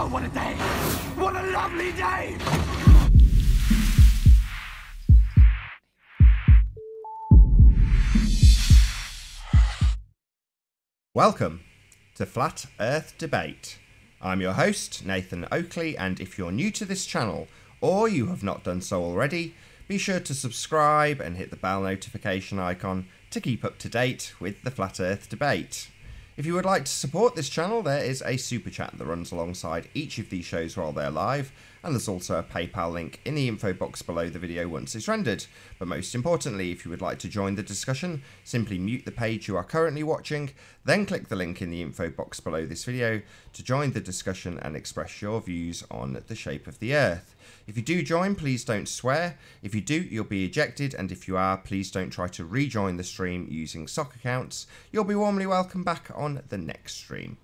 Oh, what a day! What a lovely day! Welcome to Flat Earth Debate. I'm your host, Nathan Oakley, and if you're new to this channel, or you have not done so already, be sure to subscribe and hit the bell notification icon to keep up to date with the Flat Earth Debate. If you would like to support this channel, there is a super chat that runs alongside each of these shows while they're live, and there's also a PayPal link in the info box below the video once it's rendered. But most importantly, if you would like to join the discussion, simply mute the page you are currently watching, then click the link in the info box below this video to join the discussion and express your views on the shape of the Earth. If you do join, please don't swear. If you do, you'll be ejected, and if you are, please don't try to rejoin the stream using sock accounts. You'll be warmly welcome back on the next stream.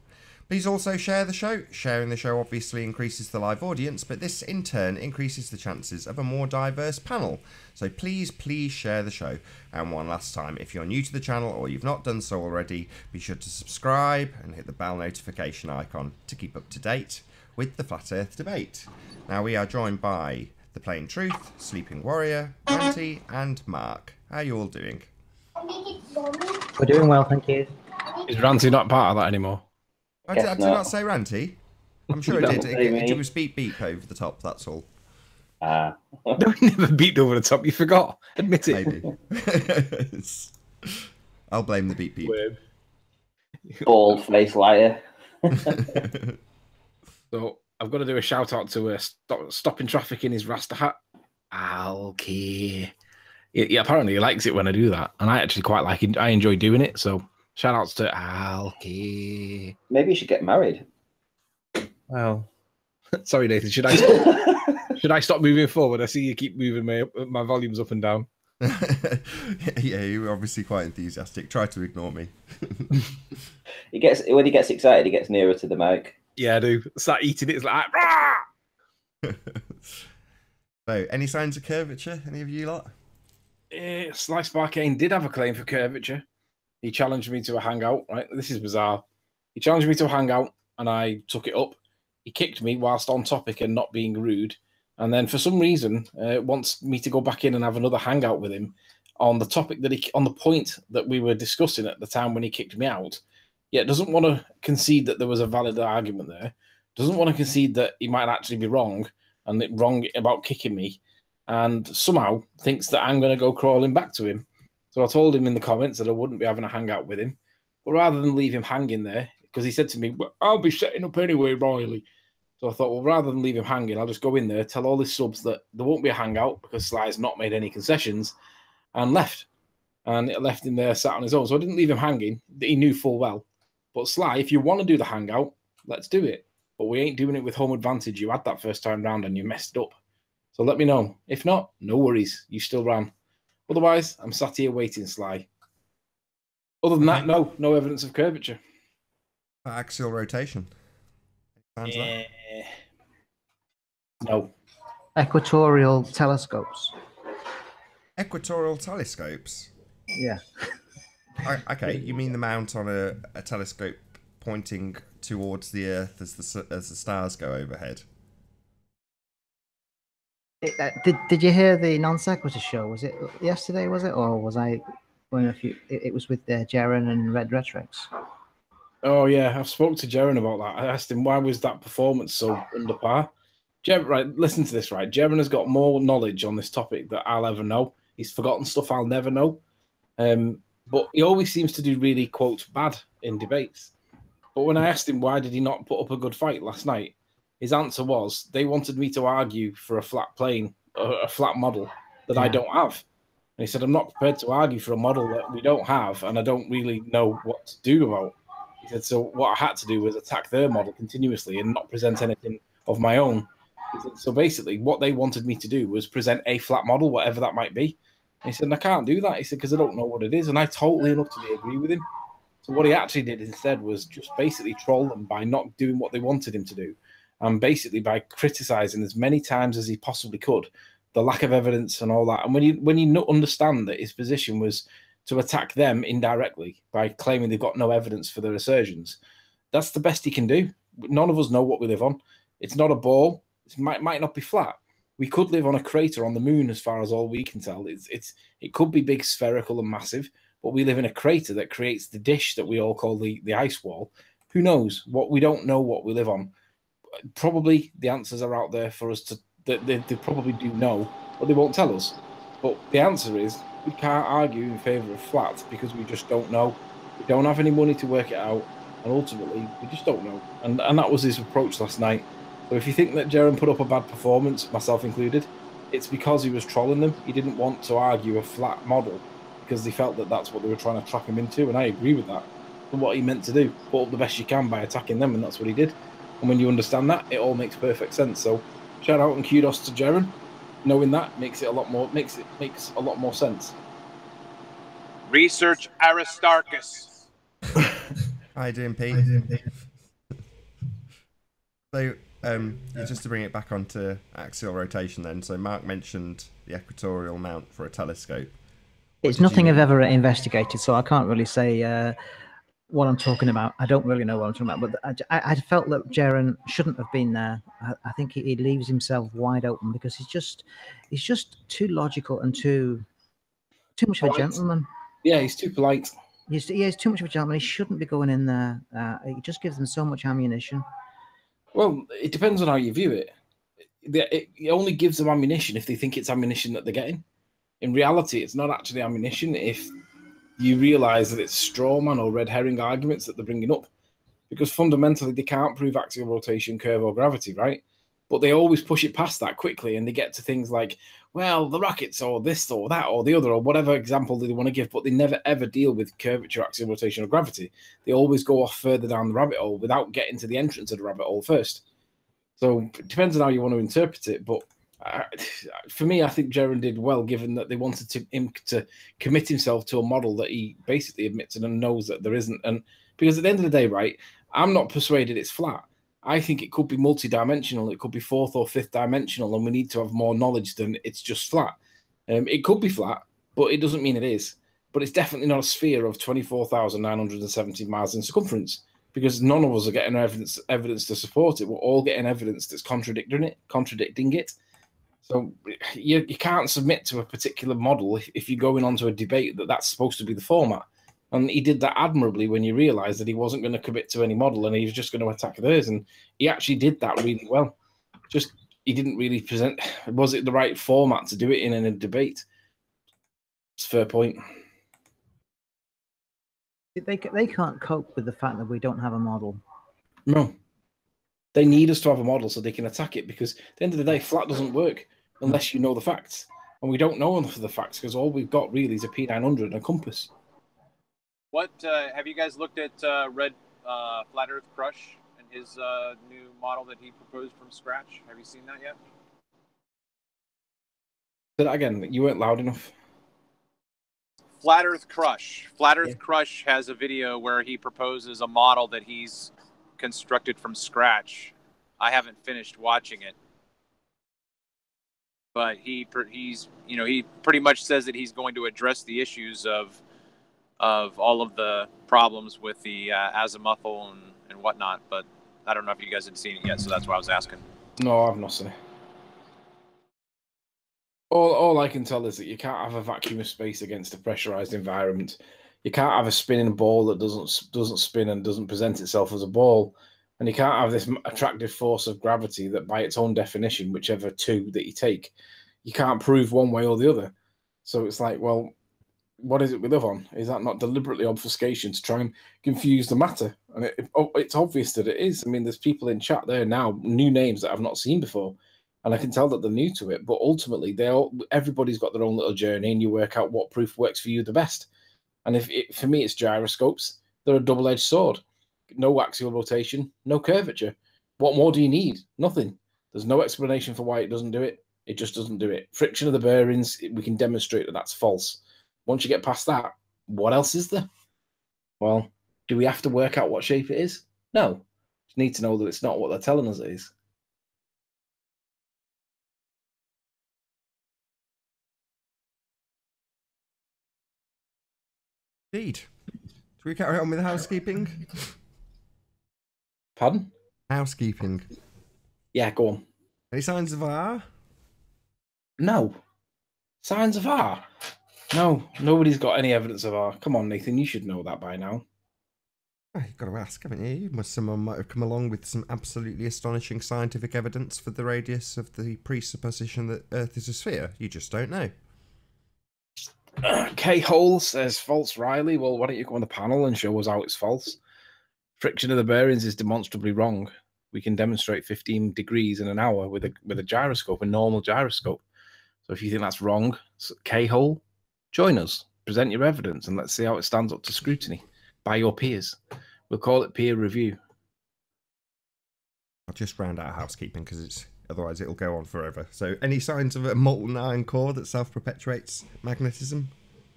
Please also share the show. Sharing the show obviously increases the live audience, but this in turn increases the chances of a more diverse panel. So please share the show. And one last time, if you're new to the channel or you've not done so already, be sure to subscribe and hit the bell notification icon to keep up to date with the Flat Earth Debate. Now we are joined by The Plain Truth, Sleeping Warrior, Ranty, and Mark. How are you all doing? We're doing well, thank you. Is Ranty not part of that anymore? Did I not say Ranty? I'm sure it did. It was beep over the top, that's all. No, he never beeped over the top. You forgot. Admit it. Maybe. I'll blame the beep. Bald face liar. So I've got to do a shout out to stopping traffic in his Rasta hat. Alki. Yeah, apparently he likes it when I do that, and I actually quite like it. I enjoy doing it. So shout outs to Alki. Maybe you should get married. Well, sorry, Nathan. Should I stop moving forward? I see you keep moving my volumes up and down. Yeah, you're obviously quite enthusiastic. Try to ignore me. When he gets excited, he gets nearer to the mic. Yeah, I do. Start eating it. It's like, So, any signs of curvature? Any of you lot? Slice Barcane did have a claim for curvature. He challenged me to a hangout, right? This is bizarre. He challenged me to a hangout, and I took it up. He kicked me whilst on topic and not being rude. And then, for some reason, wants me to go back in and have another hangout with him on the topic on the point that we were discussing at the time when he kicked me out. Yet doesn't want to concede that there was a valid argument there. Doesn't want to concede that he might actually be wrong and wrong about kicking me. And somehow thinks that I'm going to go crawling back to him. So I told him in the comments that I wouldn't be having a hangout with him. But rather than leave him hanging there, because he said to me, well, I'll be setting up anyway, Riley. So I thought, well, rather than leave him hanging, I'll just go in there, tell all his subs that there won't be a hangout because Sly's not made any concessions, and left. And it left him there sat on his own. So I didn't leave him hanging. He knew full well. But Sly, if you want to do the hangout, let's do it. But we ain't doing it with home advantage. You had that first time round and you messed up. So let me know. If not, no worries. You still ran. Otherwise, I'm sat here waiting, Sly. Other than that, no evidence of curvature. Axial rotation. No. Equatorial telescopes. Equatorial telescopes? Yeah. Okay, you mean the mount on a telescope pointing towards the Earth as the stars go overhead? Did you hear the non sequitur show? Was it yesterday? Was it, or was I going a few? It was with Jaren and Red Retrix. Oh yeah, I've spoke to Jaren about that. I asked him why was that performance so under par. Right, listen to this. Right, Jaren has got more knowledge on this topic that I'll ever know. He's forgotten stuff I'll never know. But he always seems to do really, quote, bad in debates. But when I asked him why did he not put up a good fight last night, his answer was they wanted me to argue for a flat plane, a flat model that I don't have. And he said, I'm not prepared to argue for a model that we don't have, and I don't really know what to do about. He said, so what I had to do was attack their model continuously and not present anything of my own. He said, so basically what they wanted me to do was present a flat model, whatever that might be. And he said, I can't do that. He said, because I don't know what it is. And I totally and utterly agree with him. So what he actually did instead was just basically troll them by not doing what they wanted him to do. And basically by criticizing as many times as he possibly could the lack of evidence and all that. And when you understand that his position was to attack them indirectly by claiming they've got no evidence for their assertions, that's the best he can do. None of us know what we live on. It's not a ball. It might not be flat. We could live on a crater on the moon, as far as all we can tell. It could be big, spherical, and massive, but we live in a crater that creates the dish that we all call the ice wall. Who knows? What we don't know what we live on. Probably the answers are out there for us to. They probably do know, but they won't tell us. But the answer is we can't argue in favour of flat because we just don't know. We don't have any money to work it out, and ultimately we just don't know. And that was his approach last night. So if you think that Jaren put up a bad performance, myself included, it's because he was trolling them. He didn't want to argue a flat model because he felt that that's what they were trying to trap him into, and I agree with that. And what he meant to do, put up the best you can by attacking them, and that's what he did. And when you understand that, it all makes perfect sense. So shout out and kudos to Jaren. Knowing that makes a lot more sense. Research Aristarchus. Hi, DMP. So, just to bring it back onto axial rotation then, so Mark mentioned the equatorial mount for a telescope. It's nothing I've ever investigated, so I can't really say what I'm talking about. I don't really know what I'm talking about, but I felt that Jaren shouldn't have been there. I think he leaves himself wide open because he's just too logical and too much of a gentleman. Yeah, he's too polite. He's too much of a gentleman. He shouldn't be going in there. He just gives them so much ammunition. Well, it depends on how you view it. It only gives them ammunition if they think it's ammunition that they're getting. In reality, it's not actually ammunition if you realise that it's straw man or red herring arguments that they're bringing up. Because fundamentally, they can't prove axial rotation, curve, or gravity, right? But they always push it past that quickly, and they get to things like, well, the rockets, or this, or that, or the other, or whatever example they want to give, but they never, ever deal with curvature, axial rotation, or gravity. They always go off further down the rabbit hole without getting to the entrance of the rabbit hole first. So it depends on how you want to interpret it, but for me, I think Jaren did well, given that they wanted him to commit himself to a model that he basically admits and knows that there isn't. And because at the end of the day, right, I'm not persuaded it's flat. I think it could be multi-dimensional. It could be fourth or fifth dimensional, and we need to have more knowledge than it's just flat. It could be flat, but it doesn't mean it is. But it's definitely not a sphere of 24,970 miles in circumference, because none of us are getting evidence to support it. We're all getting evidence that's contradicting it. So you can't submit to a particular model if you're going on to a debate that's supposed to be the format. And he did that admirably when you realised that he wasn't going to commit to any model and he was just going to attack theirs. And he actually did that really well. Just he didn't really present. Was it the right format to do it in a debate? It's a fair point. They can't cope with the fact that we don't have a model. No. They need us to have a model so they can attack it, because at the end of the day, flat doesn't work unless you know the facts. And we don't know enough of the facts because all we've got really is a P900 and a compass. What have you guys looked at Red Flat Earth Crush and his new model that he proposed from scratch? Have you seen that yet? Say that again. You weren't loud enough. Flat Earth Crush. Flat Earth Crush has a video where he proposes a model that he's constructed from scratch. I haven't finished watching it, but he pretty much says that he's going to address the issues of all of the problems with the azimuthal and whatnot. But I don't know if you guys had seen it yet, so that's why I was asking. No, I've not seen it. All I can tell is that you can't have a vacuum of space against a pressurized environment. You can't have a spinning ball that doesn't spin and doesn't present itself as a ball. And you can't have this attractive force of gravity that, by its own definition, whichever two that you take, you can't prove one way or the other. So it's like, well, what is it we live on? Is that not deliberately obfuscation to try and confuse the matter? And it's obvious that it is. I mean, there's people in chat there now, new names that I've not seen before, and I can tell that they're new to it. But ultimately, everybody's got their own little journey, and you work out what proof works for you the best. And for me, it's gyroscopes. They're a double-edged sword. No axial rotation, no curvature. What more do you need? Nothing. There's no explanation for why it doesn't do it. It just doesn't do it. Friction of the bearings, we can demonstrate that that's false. Once you get past that, what else is there? Well, do we have to work out what shape it is? No. Just need to know that it's not what they're telling us it is. Indeed. Should we carry on with housekeeping? Pardon? Housekeeping. Yeah, go on. Any signs of R? No. Signs of R? No, nobody's got any evidence of R. Come on, Nathan, you should know that by now. Oh, you've got to ask, haven't you? Someone might have come along with some absolutely astonishing scientific evidence for the radius of the presupposition that Earth is a sphere. You just don't know. K-Hole says false Riley. Well, why don't you go on the panel and show us how it's false? Friction of the bearings is demonstrably wrong. We can demonstrate 15 degrees in an hour with a gyroscope, a normal gyroscope. So if you think that's wrong, K-Hole, join us, present your evidence, and let's see how it stands up to scrutiny by your peers. We'll call it peer review. I'll just round out housekeeping because otherwise it'll go on forever. So, any signs of a molten iron core that self-perpetuates magnetism?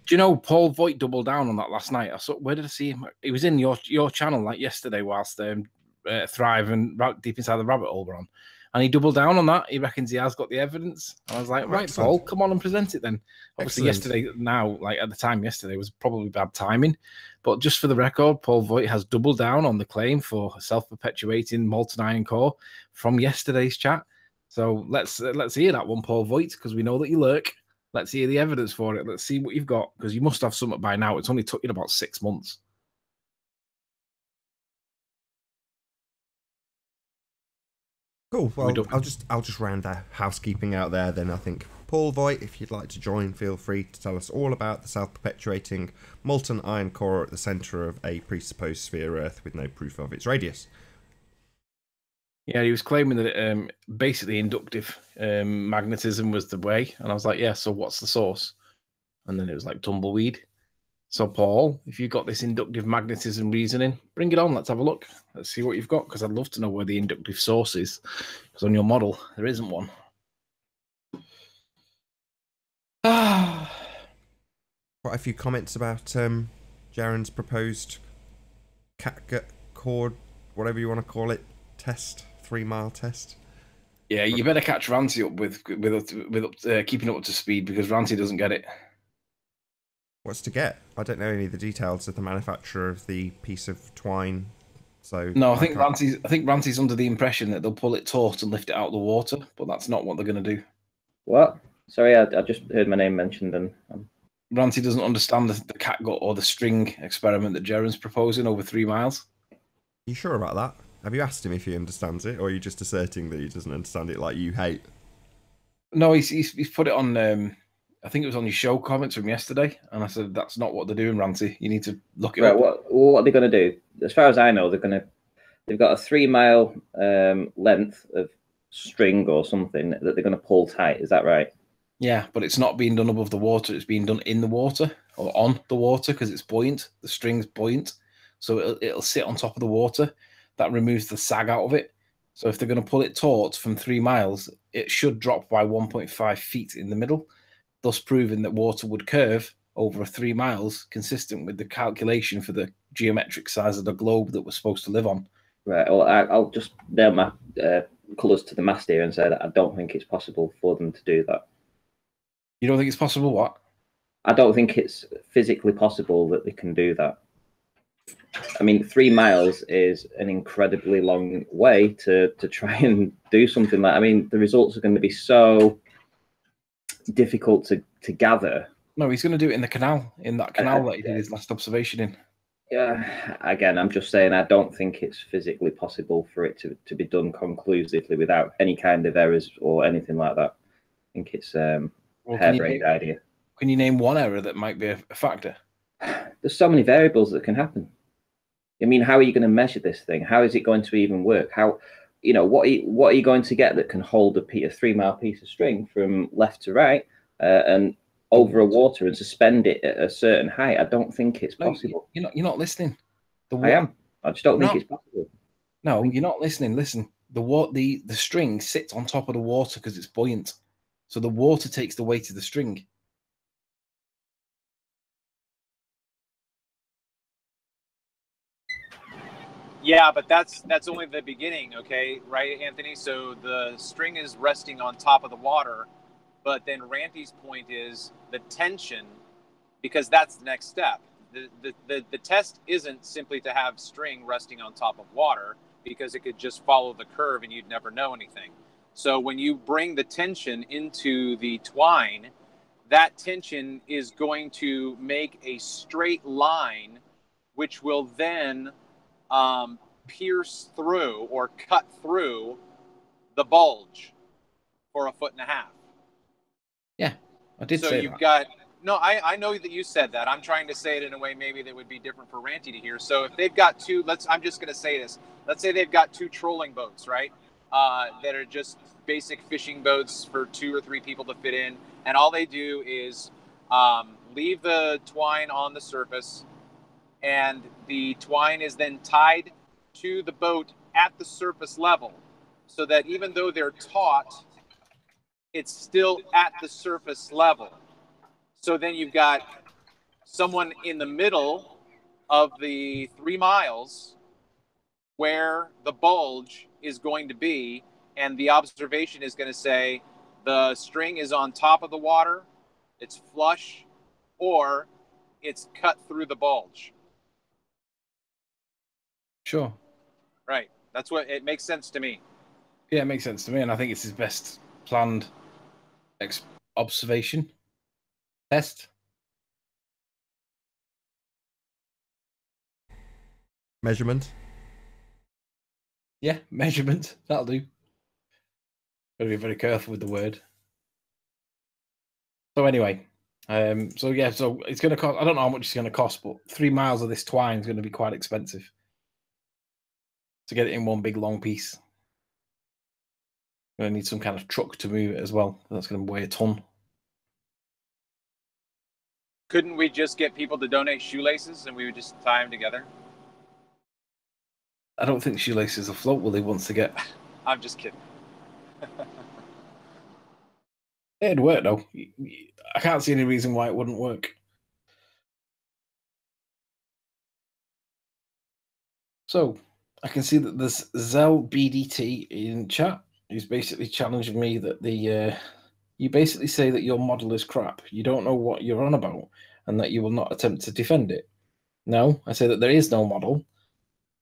Do you know Paul Voigt doubled down on that last night? I saw, where did I see him? He was in your channel like yesterday whilst Thrive and Deep Inside the Rabbit Hole were on. And he doubled down on that. He reckons he has got the evidence. I was like, right, excellent. Paul, come on and present it then. Obviously, Excellent. yesterday, now, like at the time yesterday, was probably bad timing. But just for the record, Paul Voigt has doubled down on the claim for a self-perpetuating molten iron core from yesterday's chat. So let's hear that one, Paul Voigt, because we know that you lurk. Let's hear the evidence for it. Let's see what you've got, because you must have something by now. It's only took you about 6 months. Cool. Well, I'll just round the housekeeping out there. Then I think Paul Voigt, if you'd like to join, feel free to tell us all about the self-perpetuating molten iron core at the centre of a presupposed sphere Earth with no proof of its radius. Yeah, he was claiming that basically inductive magnetism was the way, and I was like, yeah. So what's the source? And then it was like tumbleweed. So, Paul, if you've got this inductive magnetism reasoning, bring it on. Let's have a look. Let's see what you've got, because I'd love to know where the inductive source is, because on your model, there isn't one. Quite a few comments about Jaren's proposed catgut cord, whatever you want to call it, test, 3-mile test. Yeah, you better catch Ranty up with keeping up to speed, because Ranty doesn't get it. What's to get? I don't know any of the details of the manufacturer of the piece of twine. So no, I think Ranty's under the impression that they'll pull it taut and lift it out of the water, but that's not what they're going to do. What? Sorry, I just heard my name mentioned, and Ranty doesn't understand the catgut or the string experiment that Jaren's proposing over 3 miles. You sure about that? Have you asked him if he understands it, or are you just asserting that he doesn't understand it like you hate? No, he's put it on. I think it was on your show comments from yesterday, and I said that's not what they're doing, Ranty. You need to look it up. What are they going to do? As far as I know, they've got a 3-mile length of string or something that they're going to pull tight. Is that right? Yeah, but it's not being done above the water. It's being done in the water or on the water, because it's buoyant. The string's buoyant, so it'll sit on top of the water. That removes the sag out of it. So if they're going to pull it taut from 3 miles, it should drop by 1.5 feet in the middle, thus proving that water would curve over 3 miles, consistent with the calculation for the geometric size of the globe that we're supposed to live on. Right. Well, I'll just nail my colours to the mast here and say that I don't think it's possible for them to do that. You don't think it's possible? What? I don't think it's physically possible that they can do that. I mean, 3 miles is an incredibly long way to try and do something like. I mean, the results are going to be so difficult to gather. No, he's going to do it in the canal, in that canal that he did his last observation in. Yeah, again, I'm just saying I don't think it's physically possible for it to be done conclusively without any kind of errors or anything like that. I think it's a harebrained idea. Can you name one error that might be a factor? There's so many variables that can happen. I mean, how are you going to measure this thing? How is it going to even work? How, what are you going to get that can hold a 3-mile piece of string from left to right and over a water and suspend it at a certain height? I don't think it's possible. You're not listening. I am. I just don't think it's possible. No, you're not listening. Listen, the string sits on top of the water because it's buoyant, so the water takes the weight of the string. Yeah, but that's only the beginning, okay? Right, Anthony? So the string is resting on top of the water, but then Ranty's point is the tension, because that's the next step. The test isn't simply to have string resting on top of water. because it could just follow the curve and you'd never know anything. So when you bring the tension into the twine, that tension is going to make a straight line, which will then pierce through or cut through the bulge for 1.5 feet. Yeah, I did So say you've that. got, no, I know that you said that. I'm trying to say it in a way maybe that would be different for Ranty to hear. So if they've got two, I'm just going to say this. Let's say they've got 2 trolling boats, right? That are just basic fishing boats for 2 or 3 people to fit in. And all they do is leave the twine on the surface, and the twine is then tied to the boat at the surface level, so that even though they're taut, it's still at the surface level. So then you've got someone in the middle of the 3 miles where the bulge is going to be, and the observation is going to say the string is on top of the water, it's flush, or it's cut through the bulge. Sure. Right. That's what it makes sense to me. Yeah, it makes sense to me, and I think it's his best planned observation test. Measurement. Yeah, measurement. That'll do. Gotta be very careful with the word. So anyway, so it's going to cost. I don't know how much it's going to cost, but 3 miles of this twine is going to be quite expensive to get it in one big long piece. Going to need some kind of truck to move it as well. That's going to weigh a ton. Couldn't we just get people to donate shoelaces and we would just tie them together? I don't think shoelaces will float, will they, once they get... I'm just kidding. It'd work, though. I can't see any reason why it wouldn't work. So, I can see that there's Zell BDT in chat, who's basically challenging me that you basically say that your model is crap. You don't know what you're on about, and that you will not attempt to defend it. No, I say that there is no model.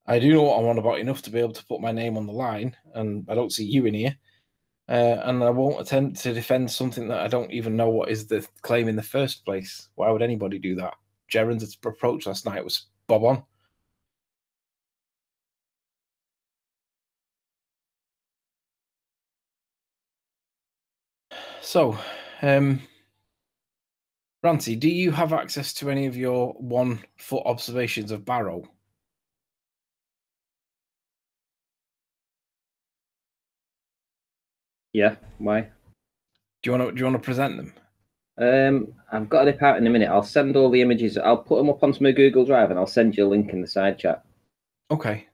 I do know what I'm on about enough to be able to put my name on the line, and I don't see you in here. And I won't attempt to defend something that I don't even know what is the claim in the first place. Why would anybody do that? Jaren's approach last night was bob on. So, Ranty, do you have access to any of your 1 foot observations of Barrow? Yeah, why? Do you want to present them? I've got to dip out in a minute. I'll send all the images. I'll put them up onto my Google Drive, and I'll send you a link in the side chat. Okay.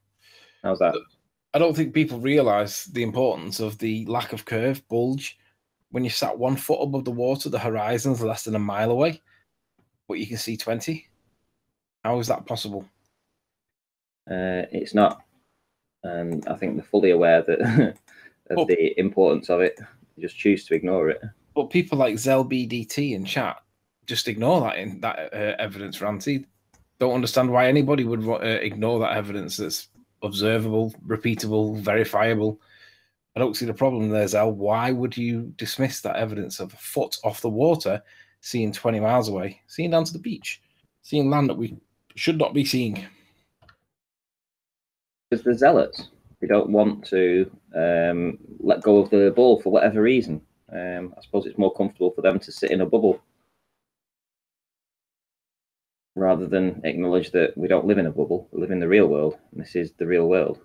How's that? I don't think people realise the importance of the lack of curve, bulge. When you're sat 1 foot above the water, the horizon's less than a mile away, but you can see 20. How is that possible? It's not. And I think they're fully aware that of the importance of it. They just choose to ignore it. But people like Zell BDT in chat just ignore that evidence, Ranty. Don't understand why anybody would ignore that evidence that's observable, repeatable, verifiable. I don't see the problem there, Zell. Why would you dismiss that evidence of a foot off the water, seeing 20 miles away, seeing down to the beach, seeing land that we should not be seeing? Because they're zealots. They don't want to let go of the ball for whatever reason. I suppose it's more comfortable for them to sit in a bubble rather than acknowledge that we don't live in a bubble. We live in the real world, and this is the real world.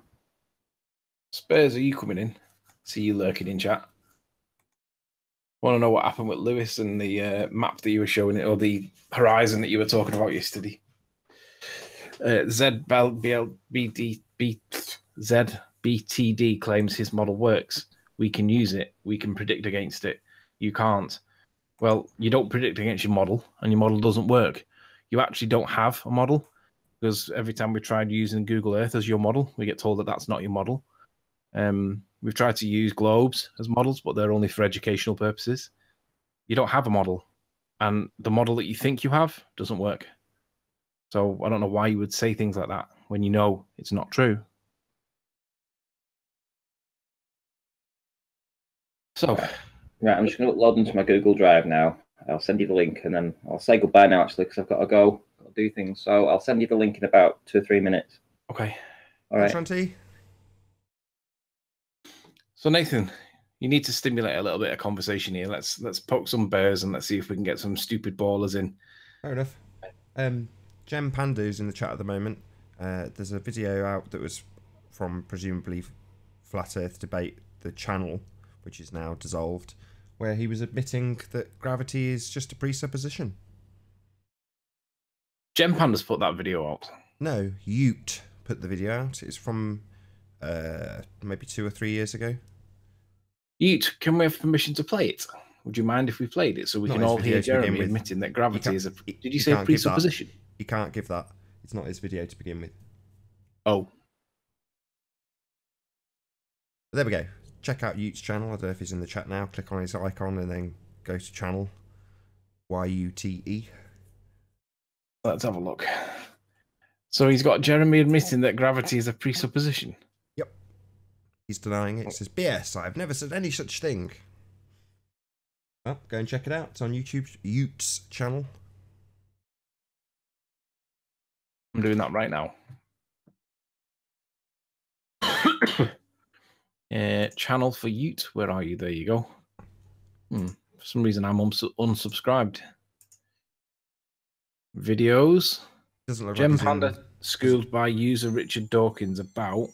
Spurs, are you coming in? See you lurking in chat. Want to know what happened with Lewis and the map that you were showing, or the horizon that you were talking about yesterday? ZBTD claims his model works. We can use it. We can predict against it. You can't. Well, you don't predict against your model, and your model doesn't work. You actually don't have a model, because every time we tried using Google Earth as your model, we get told that that's not your model. We've tried to use globes as models, but they're only for educational purposes. You don't have a model, and the model that you think you have doesn't work. So I don't know why you would say things like that when you know it's not true. So, right, I'm just going to upload into my Google Drive now. I'll send you the link, and then I'll say goodbye now, actually, because I've got to go do things. So I'll send you the link in about 2 or 3 minutes. okay. All right. Shanti. So Nathan, you need to stimulate a little bit of conversation here. Let's poke some bears and let's see if we can get some stupid ballers in. Fair enough. Gem Pandu's in the chat at the moment. There's a video out that was from presumably Flat Earth Debate, the channel, which is now dissolved, where he was admitting that gravity is just a presupposition. Gem Panda's put that video out. No, Ute put the video out. It's from maybe 2 or 3 years ago. Ute, can we have permission to play it? Would you mind if we played it so we Not can his all video hear to begin Jeremy with. admitting that gravity is a... Did you you say can't give that. presupposition? You can't give that. It's not his video to begin with. Oh. There we go. Check out Ute's channel. I don't know if he's in the chat now. Click on his icon and then go to channel. YUTE. Let's have a look. So he's got Jeremy admitting that gravity is a presupposition. Yep. He's denying it. He says, BS, I've never said any such thing. Well, go and check it out. It's on YouTube. Ute's channel. I'm doing that right now. Channel for Ute. Where are you? There you go. For some reason, I'm unsubscribed. Videos. Doesn't look Gem like he's Panda schooled by user Richard Dawkins about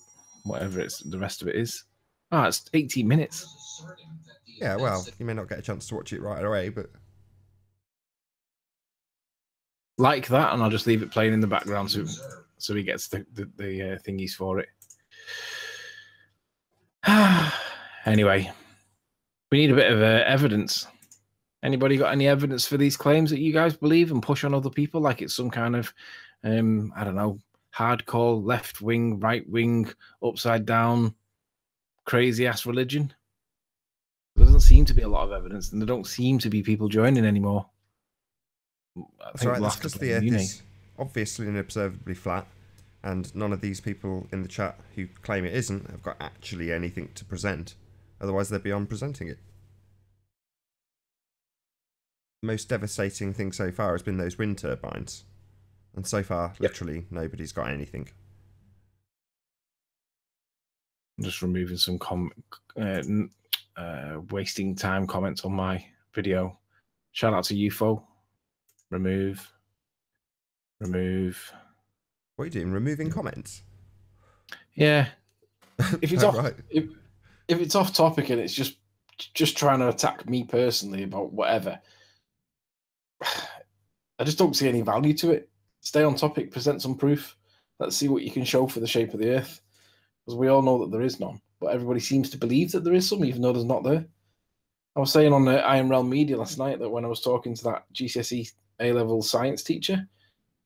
whatever it's the rest of it is. Ah, it's 18 minutes. Yeah, well, you may not get a chance to watch it right away, but Like that, and I'll just leave it playing in the background so he gets the thingies for it. Anyway, we need a bit of evidence. Anybody got any evidence for these claims that you guys believe and push on other people like it's some kind of, I don't know, hardcore left wing, right wing, upside down, crazy ass religion? There doesn't seem to be a lot of evidence, and there don't seem to be people joining anymore. that's right. That's because the Earth is obviously and observably flat, and none of these people in the chat who claim it isn't have got actually anything to present. Otherwise, they'd be on presenting it. The most devastating thing so far has been those wind turbines, and so far, literally nobody's got anything. I'm just removing some wasting time comments on my video. Shout out to UFO. Remove. What are you doing? Removing comments? Yeah. If it's off, right. if it's off topic and it's just trying to attack me personally about whatever, I just don't see any value to it. Stay on topic, present some proof. Let's see what you can show for the shape of the Earth, because we all know that there is none, but everybody seems to believe that there is some, even though there's not there. I was saying on the Iron Realm Media last night that when I was talking to that GCSE A-level science teacher,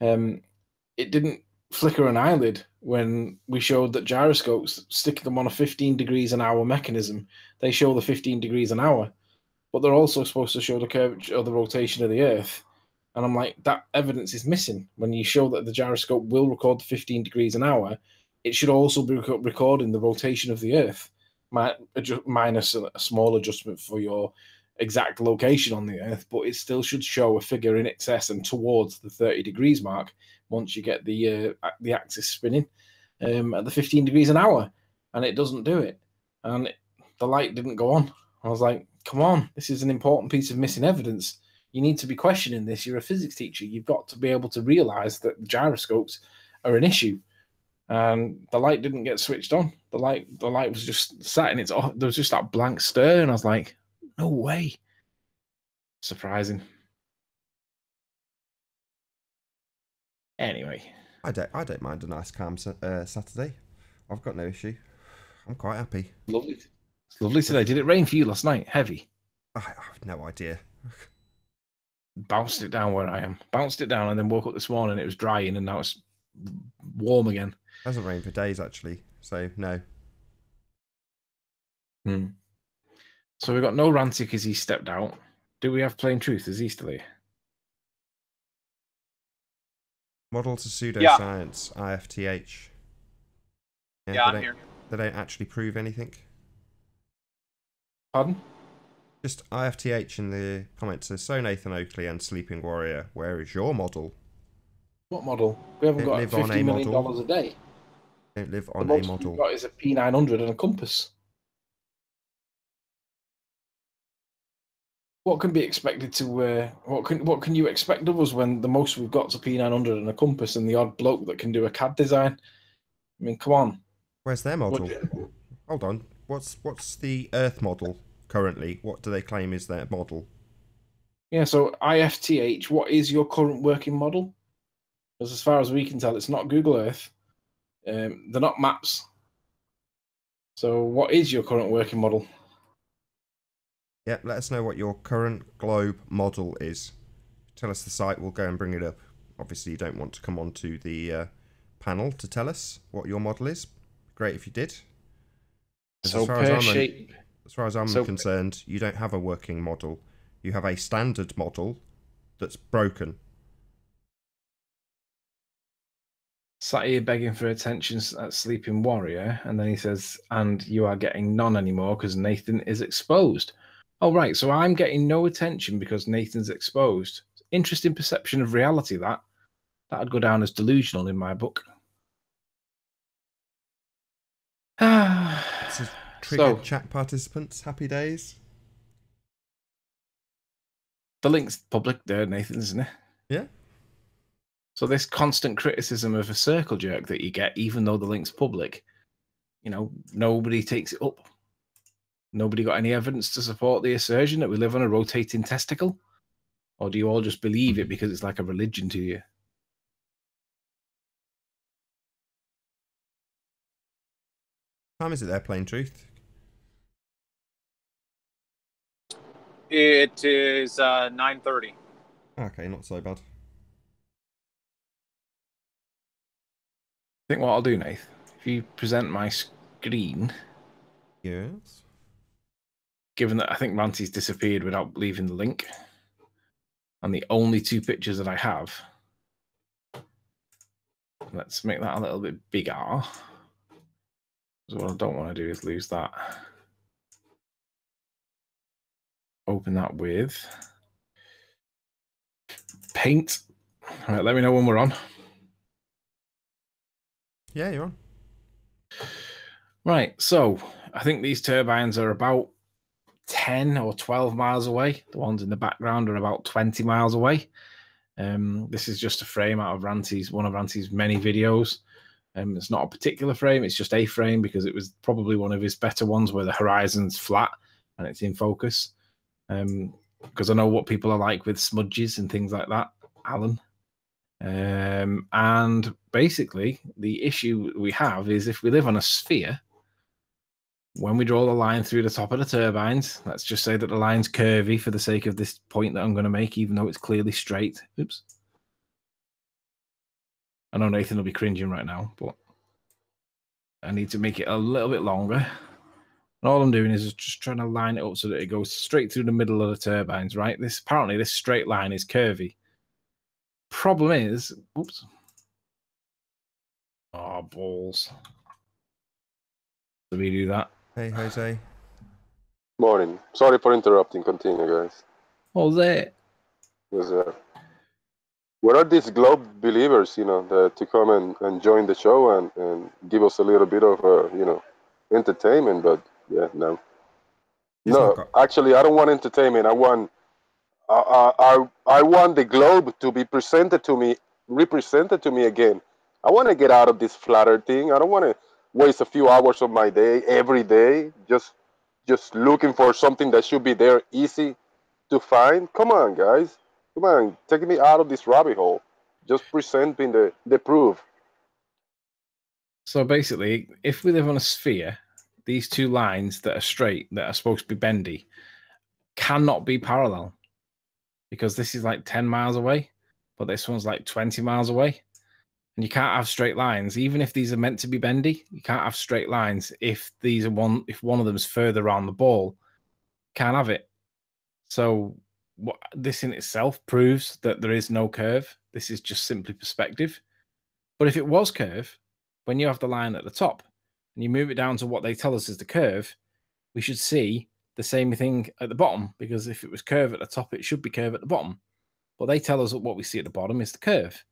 it didn't flicker an eyelid when we showed that gyroscopes, stick them on a 15 degrees an hour mechanism, they show the 15 degrees an hour, but they're also supposed to show the curvature of the rotation of the Earth. And I'm like, that evidence is missing. When you show that the gyroscope will record the 15 degrees an hour, it should also be recording the rotation of the Earth, minus a small adjustment for your exact location on the Earth, but it still should show a figure in excess and towards the 30 degrees mark once you get the axis spinning at the 15 degrees an hour, and it doesn't do it. And the light didn't go on. I was like, come on, this is an important piece of missing evidence. You need to be questioning this. You're a physics teacher. You've got to be able to realize that gyroscopes are an issue. And the light didn't get switched on. The light was just sat in its off. There was just that blank stare, and I was like, no way. Surprising. Anyway. I don't mind a nice calm Saturday. I've got no issue. I'm quite happy. Lovely. It's lovely today. Did it rain for you last night? Heavy? I have no idea. Bounced it down where I am. Bounced it down and then woke up this morning. It was drying and now it's warm again. It hasn't rained for days, actually. So, no. So we've got no Ranty because he stepped out. Do we have Plain Truth? Is he still here? Model to pseudoscience, IFTH. Yeah, I'm here. They don't actually prove anything. Pardon? Just IFTH in the comments says, so Nathan Oakley and Sleeping Warrior, where is your model? What model? We haven't Don't got live on $50 a million model. a day. Don't live The on a most we've model. got is a P900 and a compass. What can be expected to? What can you expect of us when the most we've got is a P900 and a compass and the odd bloke that can do a CAD design? I mean, come on. Where's their model? Hold on. What's the Earth model currently? What do they claim is their model? Yeah, so IFTH, what is your current working model? Because as far as we can tell, it's not Google Earth. They're not maps. So what is your current working model? Yeah, let us know what your current globe model is. Tell us the site, we'll go and bring it up. Obviously, you don't want to come onto the panel to tell us what your model is. Great if you did. So pear shape. As far as I'm concerned, you don't have a working model. You have a standard model that's broken. Sat here begging for attention at Sleeping Warrior, and then he says, and you are getting none anymore because Nathan is exposed. Oh, right, so I'm getting no attention because Nathan's exposed. Interesting perception of reality, that. That'd go down as delusional in my book. This is triggered chat participants. Happy days. The link's public there, Nathan, isn't it? Yeah. So this constant criticism of a circle jerk that you get, even though the link's public, you know, nobody takes it up. Nobody got any evidence to support the assertion that we live on a rotating testicle? Or do you all just believe it because it's like a religion to you? What time is it there, Plain Truth? It is 9:30. Okay, not so bad. I think what I'll do, Nath, if you present my screen... Yes. Given that I think Ranty's disappeared without leaving the link, and the only two pictures that I have, let's make that a little bit bigger. So what I don't want to do is lose that. Open that with Paint. All right, let me know when we're on. Yeah, you're on. Right, so I think these turbines are about 10 or 12 miles away. The ones in the background are about 20 miles away. This is just a frame out of one of Ranty's many videos. It's not a particular frame, it's just a frame because it was probably one of his better ones where the horizon's flat and it's in focus. Because I know what people are like with smudges and things like that, Alan. And basically, the issue we have is if we live on a sphere, when we draw the line through the top of the turbines, let's just say that the line's curvy for the sake of this point that I'm going to make, even though it's clearly straight. Oops. I know Nathan will be cringing right now, but I need to make it a little bit longer. And all I'm doing is just trying to line it up so that it goes straight through the middle of the turbines, right? Apparently this straight line is curvy. Problem is, oops. Oh, balls. Did we do that? Hey, Jose. Morning. Sorry for interrupting. Continue, guys. Oh, there. Yes, where are these globe believers, to come and join the show and give us a little bit of, entertainment? But yeah, no. Actually, I don't want entertainment. I want the globe to be represented to me again. I want to get out of this flat earth thing. I don't want to waste a few hours of my day every day just looking for something that should be there easy to find. Come on, guys. Come on, take me out of this rabbit hole. Just presenting the proof. So basically, if we live on a sphere, these two lines that are straight, that are supposed to be bendy, cannot be parallel. Because this is like 10 miles away, but this one's like 20 miles away. And you can't have straight lines, even if these are meant to be bendy. You can't have straight lines if one of them is further on the ball. Can't have it. So this in itself proves that there is no curve. This is just simply perspective. But if it was curve, when you have the line at the top and you move it down to what they tell us is the curve, we should see the same thing at the bottom, because if it was curve at the top, it should be curve at the bottom. But they tell us that what we see at the bottom is the curve.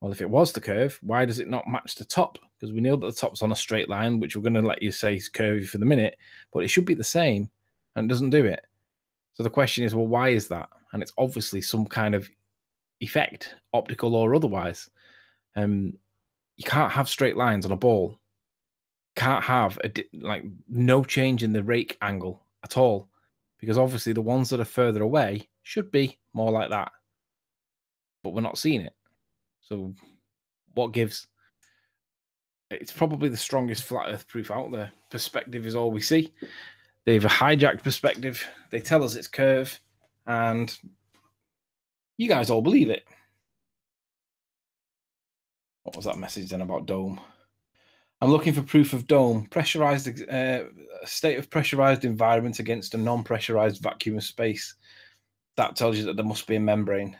Well, if it was the curve, why does it not match the top? Because we know that the top's on a straight line, which we're going to let you say is curvy for the minute, but it should be the same, and it doesn't do it. So the question is, well, why is that? And it's obviously some kind of effect, optical or otherwise. You can't have straight lines on a ball. Can't have no change in the rake angle at all, because obviously the ones that are further away should be more like that, but we're not seeing it. So what gives? It's probably the strongest flat earth proof out there. Perspective is all we see. They've a hijacked perspective. They tell us it's curve, and you guys all believe it. What was that message then about dome? I'm looking for proof of dome. Pressurized, state of pressurized environment against a non-pressurized vacuum of space. That tells you that there must be a membrane.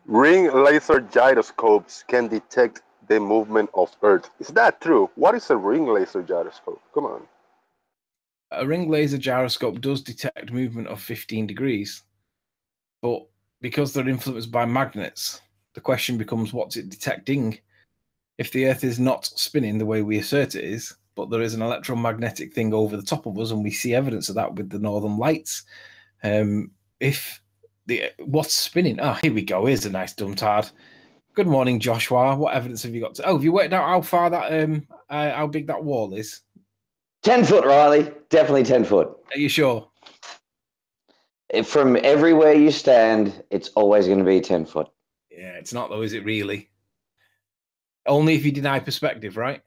Ring laser gyroscopes can detect the movement of Earth. Is that true? What is a ring laser gyroscope? Come on. A ring laser gyroscope does detect movement of 15 degrees, but because they're influenced by magnets, the question becomes, what's it detecting? If the Earth is not spinning the way we assert it is, but there is an electromagnetic thing over the top of us, and we see evidence of that with the northern lights. What's spinning? Oh, here we go. Here's a nice dumb tard. Good morning, Joshua. What evidence have you got? Have you worked out how far that how big that wall is? 10 foot, Riley. Definitely 10 foot. Are you sure? From everywhere you stand, it's always going to be 10 foot. Yeah, it's not though, is it really? Only if you deny perspective, right?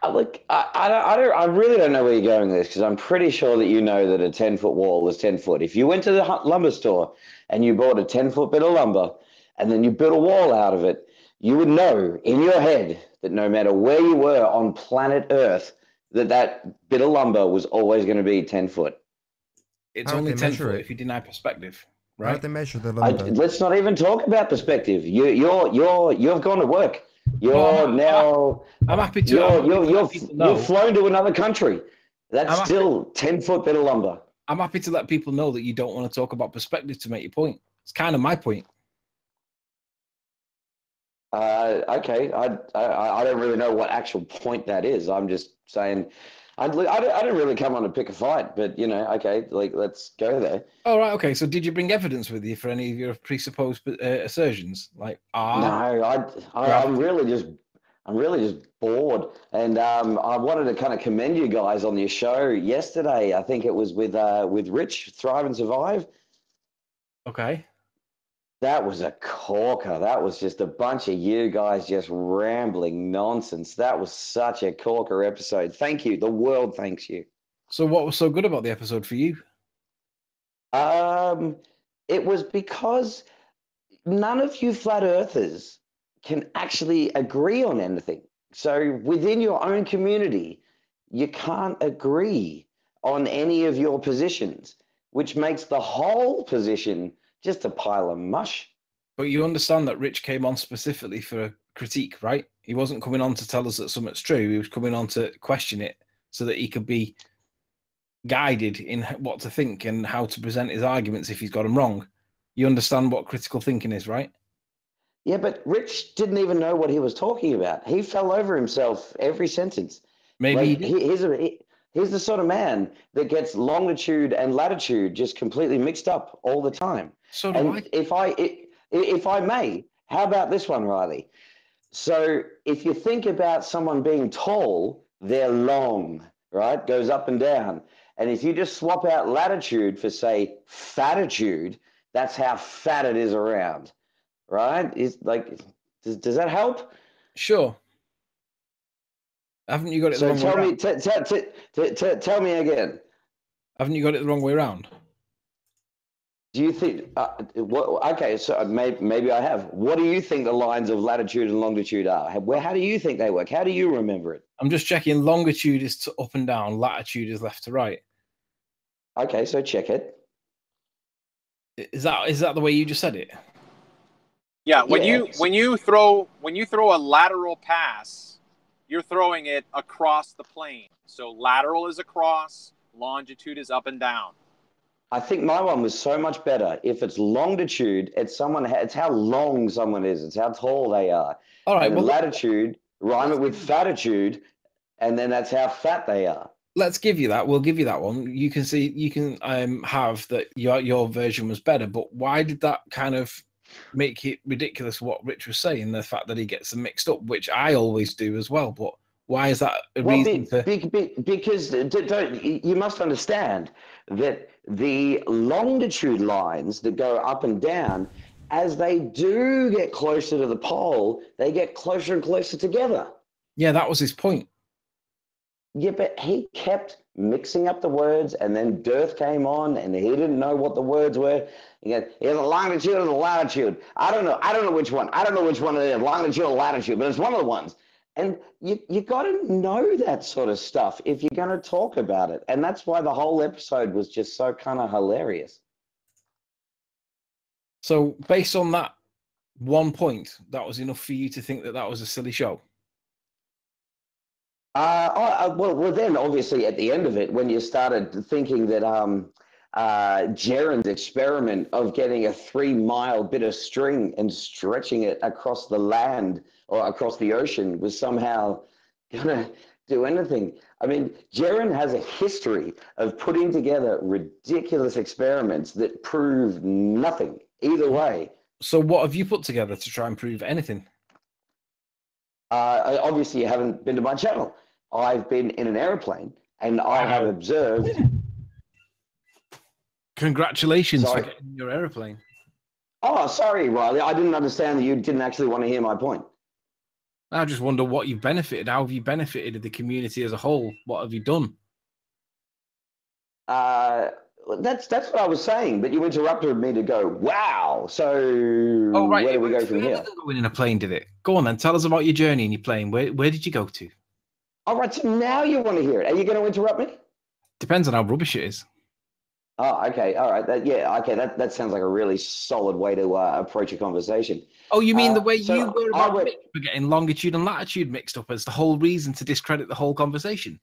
Look, I really don't know where you're going with this, because I'm pretty sure that you know that a 10-foot wall is 10 foot. If you went to the lumber store and you bought a 10-foot bit of lumber and then you built a wall out of it, you would know in your head that no matter where you were on planet Earth, that bit of lumber was always going to be 10 foot. It's only 10 foot if you deny perspective, right? How do they measure the lumber? Let's not even talk about perspective. You've gone to work. I'm happy to. You've flown to another country. That's still 10-foot bit of lumber. I'm happy to let people know that you don't want to talk about perspective to make your point. It's kind of my point. Okay. I don't really know what actual point that is. I'm just saying. I didn't really come on to pick a fight, but okay, let's go there. All right, okay. So, did you bring evidence with you for any of your presupposed assertions? No, I'm really just bored, and I wanted to kind of commend you guys on your show yesterday. I think it was with Rich, Thrive and Survive. Okay. That was a corker. That was just a bunch of you guys just rambling nonsense. That was such a corker episode. Thank you. The world thanks you. So what was so good about the episode for you? It was because none of you flat earthers can actually agree on anything. So within your own community, you can't agree on any of your positions, which makes the whole position just a pile of mush. But you understand that Rich came on specifically for a critique, right? He wasn't coming on to tell us that something's true. He was coming on to question it so that he could be guided in what to think and how to present his arguments if he's got them wrong. You understand what critical thinking is, right? Yeah, but Rich didn't even know what he was talking about. He fell over himself every sentence. Maybe he's the sort of man that gets longitude and latitude just completely mixed up all the time. So do I. If I may, how about this one, Riley? So if you think about someone being tall, they're long, right? Goes up and down. And if you just swap out latitude for, say, fatitude, that's how fat it is around, right? Does that help? Sure. Haven't you got it the wrong way around? Tell me again. Haven't you got it the wrong way around? Do you think? Okay, so maybe I have. What do you think the lines of latitude and longitude are? How do you think they work? How do you remember it? I'm just checking. Longitude is to up and down. Latitude is left to right. Okay, so check it. Is that the way you just said it? Yeah, when Yeah. you throw a lateral pass, you're throwing it across the plane. So lateral is across, longitude is up and down. I think my one was so much better. If it's longitude, it's how long someone is. It's how tall they are. All right. And Well, latitude, rhyme it with fatitude, and then that's how fat they are. let's give you that. We'll give you that one. You can see, you can have that your version was better, but why did that kind of make it ridiculous what Rich was saying? The fact that he gets them mixed up, which I always do as well. But why is that a reason to? Because you must understand that the longitude lines that go up and down, as they do get closer to the pole, they get closer and closer together. Yeah, that was his point. Yeah, but he kept mixing up the words, and then Dearth came on, and he didn't know what the words were. He goes, "Here's the longitude and the latitude." I don't know which one. I don't know which one it is, longitude or latitude, but it's one of the ones. And you got to know that sort of stuff if you're going to talk about it. And that's why the whole episode was just so kind of hilarious. So based on that 1 point, that was enough for you to think that that was a silly show? Well, then obviously at the end of it, when you started thinking that Jaren's experiment of getting a 3-mile bit of string and stretching it across the land or across the ocean was somehow going to do anything. I mean, Jaren has a history of putting together ridiculous experiments that prove nothing either way. So what have you put together to try and prove anything? Obviously, you haven't been to my channel. I've been in an airplane and I have observed. Congratulations for getting your airplane. Oh, sorry, Riley. I didn't understand that you didn't actually want to hear my point. I just wonder what you've benefited. How have you benefited the community as a whole? What have you done? That's what I was saying, but you interrupted me to go, wow. So right. Where do we go from here? Going in a plane, did it? Go on then. Tell us about your journey in your plane. Where did you go to? All right. So now you want to hear it. Are you going to interrupt me? Depends on how rubbish it is. Oh, okay. All right. That sounds like a really solid way to approach a conversation. Oh, you mean the way you were about getting longitude and latitude mixed up as the whole reason to discredit the whole conversation?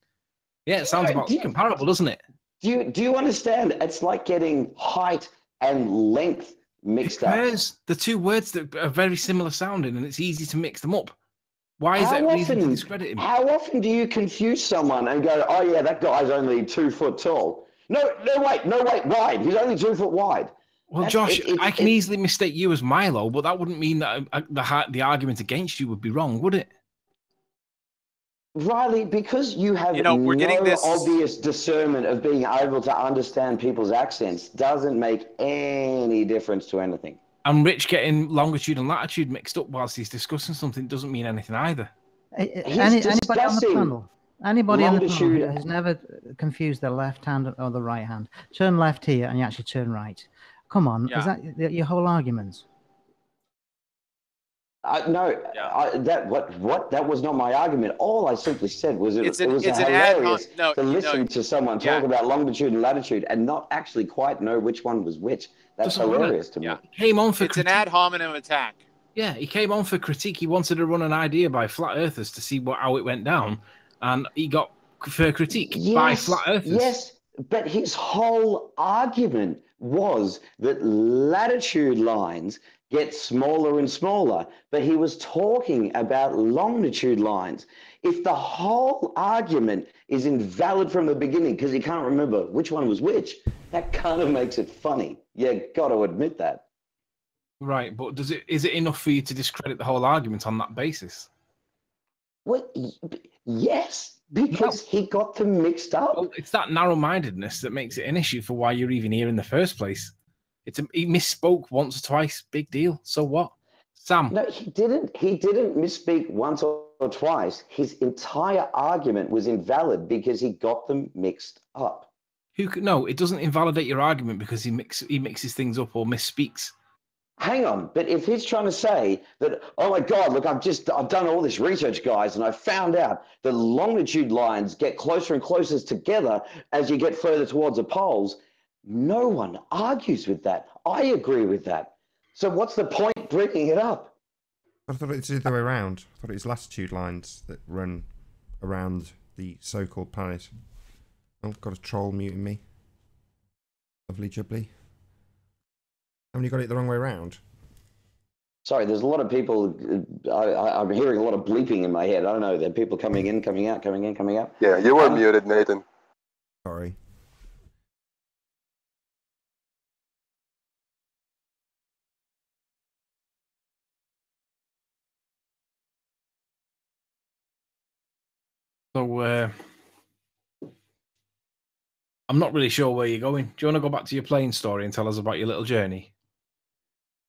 Yeah, it sounds about comparable, doesn't it? Do you understand? It's like getting height and length mixed up. The two words that are very similar sounding, and it's easy to mix them up. Why is that reason to discredit him? How often do you confuse someone and go, "Oh yeah, that guy's only 2 foot tall"? No, wait, wide. He's only 2 foot wide. Well, Josh, I can easily mistake you as Milo, but that wouldn't mean that the argument against you would be wrong, would it? Riley, because you have we're getting this obvious discernment of being able to understand people's accents doesn't make any difference to anything. And Rich getting longitude and latitude mixed up whilst he's discussing something doesn't mean anything either. Anybody on the panel? Anybody on the panel has never confused the left hand or the right hand? Turn left here and you actually turn right. Come on, is that your whole argument? No, that was not my argument. All I simply said was it was hilarious to listen to someone talk about longitude and latitude and not actually quite know which one was which. That's hilarious to me. He came on for it's an ad hominem attack. Yeah, he came on for critique. He wanted to run an idea by flat earthers to see how it went down, and he got for critique by flat earthers. Yes, but his whole argument was that latitude lines get smaller and smaller, but he was talking about longitude lines. If the whole argument is invalid from the beginning because he can't remember which one was which, that kind of makes it funny. You got to admit that. Right, but is it enough for you to discredit the whole argument on that basis? Well, yes, because he got them mixed up. Well, it's that narrow-mindedness that makes it an issue for why you're even here in the first place. He misspoke once or twice. Big deal. So what, Sam? No, he didn't. He didn't misspeak once or twice. His entire argument was invalid because he got them mixed up. No, it doesn't invalidate your argument because he mixes things up or misspeaks. Hang on, but if he's trying to say that, oh my God, look, I've done all this research, guys, and I found out the longitude lines get closer and closer together as you get further towards the poles. No one argues with that. I agree with that. So what's the point bringing it up? I thought it was the other way around. I thought it was latitude lines that run around the so-called planet. Oh, got a troll muting me. Lovely jubbly. Haven't you got it the wrong way around? Sorry, there's a lot of people. I'm hearing a lot of bleeping in my head. I don't know. There are people coming in, coming out, coming in, coming out. Yeah, you were muted, Nathan. Sorry. So, I'm not really sure where you're going. Do you want to go back to your plane story and tell us about your little journey?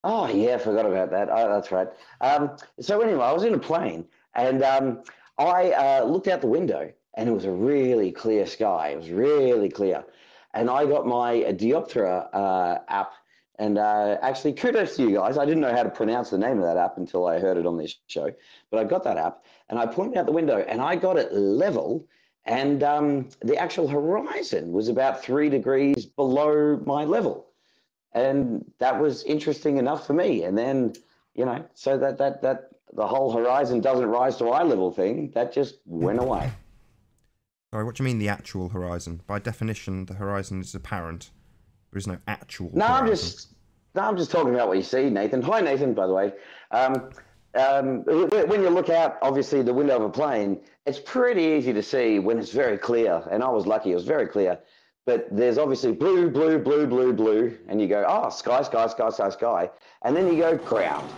Oh, yeah, forgot about that. Oh, that's right. So anyway, I was in a plane and I looked out the window and it was a really clear sky. It was really clear. And I got my Dioptra app. And actually, kudos to you guys. I didn't know how to pronounce the name of that app until I heard it on this show. But I got that app and I pointed out the window and I got it level. And the actual horizon was about 3 degrees below my level. And that was interesting enough for me. And then, you know, so that the whole horizon doesn't rise to eye level thing, that just went away. Sorry, what do you mean the actual horizon? By definition, the horizon is apparent. There is no actual No, horizon. I'm just talking about what you see, Nathan. Hi, Nathan, by the way. When you look out, obviously, the window of a plane, it's pretty easy to see when it's very clear. And I was lucky, it was very clear. But there's obviously blue, blue, blue, blue, blue. And you go, oh, sky, sky, sky, sky, sky. And then you go ground.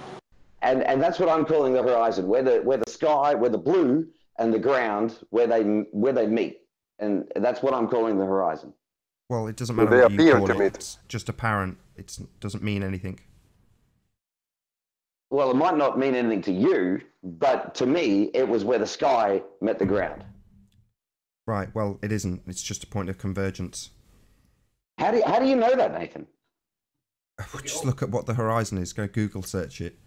And that's what I'm calling the horizon, where the sky, where the blue and the ground, where they meet. And that's what I'm calling the horizon. Well, it doesn't Well, matter they what you appear call to it. meet. It's just apparent. It doesn't mean anything. Well, it might not mean anything to you, but to me, it was where the sky met the ground. Right, well, it isn't. It's just a point of convergence. How do you know that, Nathan? Just look at what the horizon is. Go Google search it.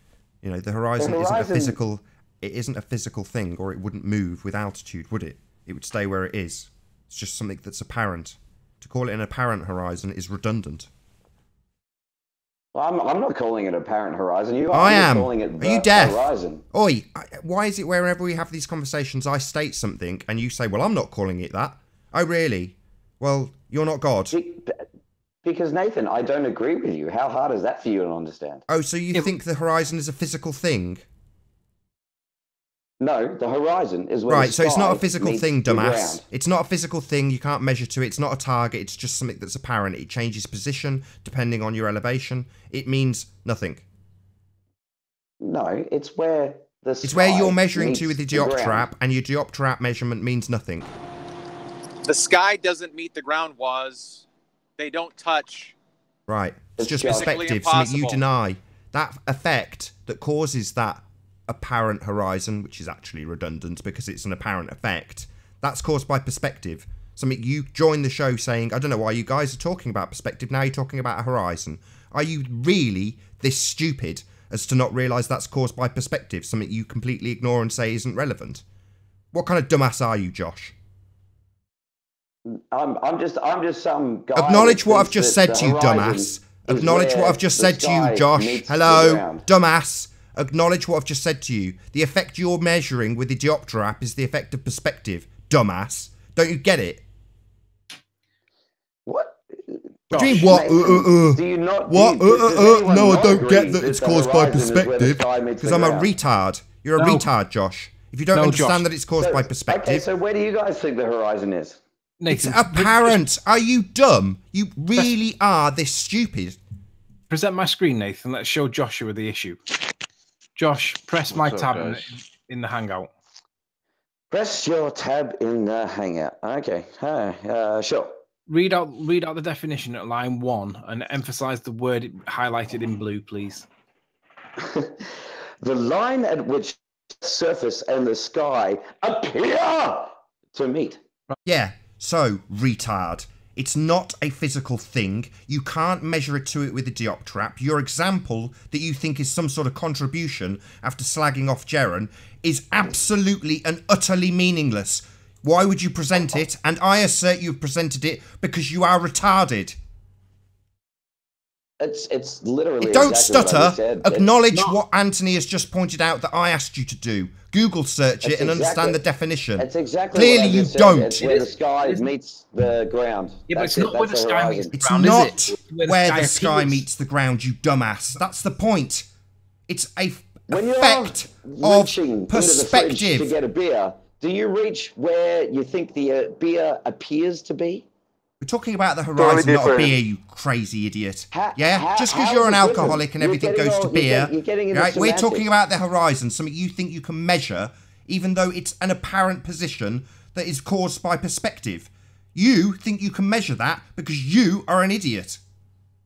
You know, the horizon isn't a physical. It isn't a physical thing, or it wouldn't move with altitude, would it? It would stay where it is. It's just something that's apparent. To call it an apparent horizon is redundant. Well, I'm not calling it apparent horizon. I am. Calling it Are you deaf? Horizon. Oi, why is it wherever we have these conversations, I state something and you say, well, I'm not calling it that? Oh, really? Well, you're not God. Because, Nathan, I don't agree with you. How hard is that for you to understand? Oh, so you think the horizon is a physical thing? No, the horizon is where Right, the so it's not a sky physical meets thing, the dumbass. ground. It's not a physical thing. You can't measure to it. It's not a target. It's just something that's apparent. It changes position depending on your elevation. It means nothing. No, it's where the sky It's where you're measuring meets to with the the ground. diopter app, and your diopter app measurement means nothing. The sky doesn't meet the ground, was. They don't touch. Right. It's just physically perspective, something you impossible. deny. That effect that causes that apparent horizon, which is actually redundant because it's an apparent effect, that's caused by perspective. Something you join the show saying, I don't know why you guys are talking about perspective, now you're talking about a horizon. Are you really this stupid as to not realise that's caused by perspective, something you completely ignore and say isn't relevant? What kind of dumbass are you, Josh? I'm just some guy. Acknowledge that what I've thinks just that said the to you, horizon dumbass. is Acknowledge what where I've just the said to you, sky Josh. meets the Hello, ground. dumbass. Acknowledge what I've just said to you. The effect you're measuring with the diopter app is the effect of perspective, dumbass. Don't you get it? What? What do you mean, what? Do you not? What? does anyone No, I not don't agree get that it's the caused by horizon is where the perspective. sky meets Because the I'm a ground? retard. You're a No. retard, Josh. If you don't No, understand Josh. that it's caused by Okay, perspective, so where do you guys think the horizon is? it's Nathan, apparent. Are you dumb? You really are this stupid. present my screen, Nathan. Let's show Joshua the issue. Josh, press my What's up, tab guys? in the Hangout. Press your tab in the Hangout. Okay, sure. Read out the definition at line 1 and emphasize the word highlighted in blue, please. The line at which the surface and the sky appear to meet. Yeah, so, retard. It's not a physical thing. You can't measure it to it with a diopter app. Your example that you think is some sort of contribution after slagging off Jeren is absolutely and utterly meaningless. Why would you present it? And I assert you've presented it because you are retarded. It's literally. Don't exactly what I stutter. just said. Acknowledge what Anthony has just pointed out that I asked you to do. Google search it and understand the definition. That's exactly Clearly what I you just said. don't. It's where the sky meets the ground. Yeah, but That's it's not where That's the sky meets horizon. the It's ground, not is it? where the sky appears. meets the ground, you dumbass. That's the point. It's a When you're effect reaching of into the fridge to perspective. get a beer, do you reach where you think the beer appears to be? We're talking about the horizon, not a different. beer, you crazy idiot. How- Just how because you're is an it different? alcoholic and You're everything getting goes to all- you're beer, get- you're getting into right? We're semantics. talking about the horizon, something you think you can measure, even though it's an apparent position that is caused by perspective. You think you can measure that because you are an idiot.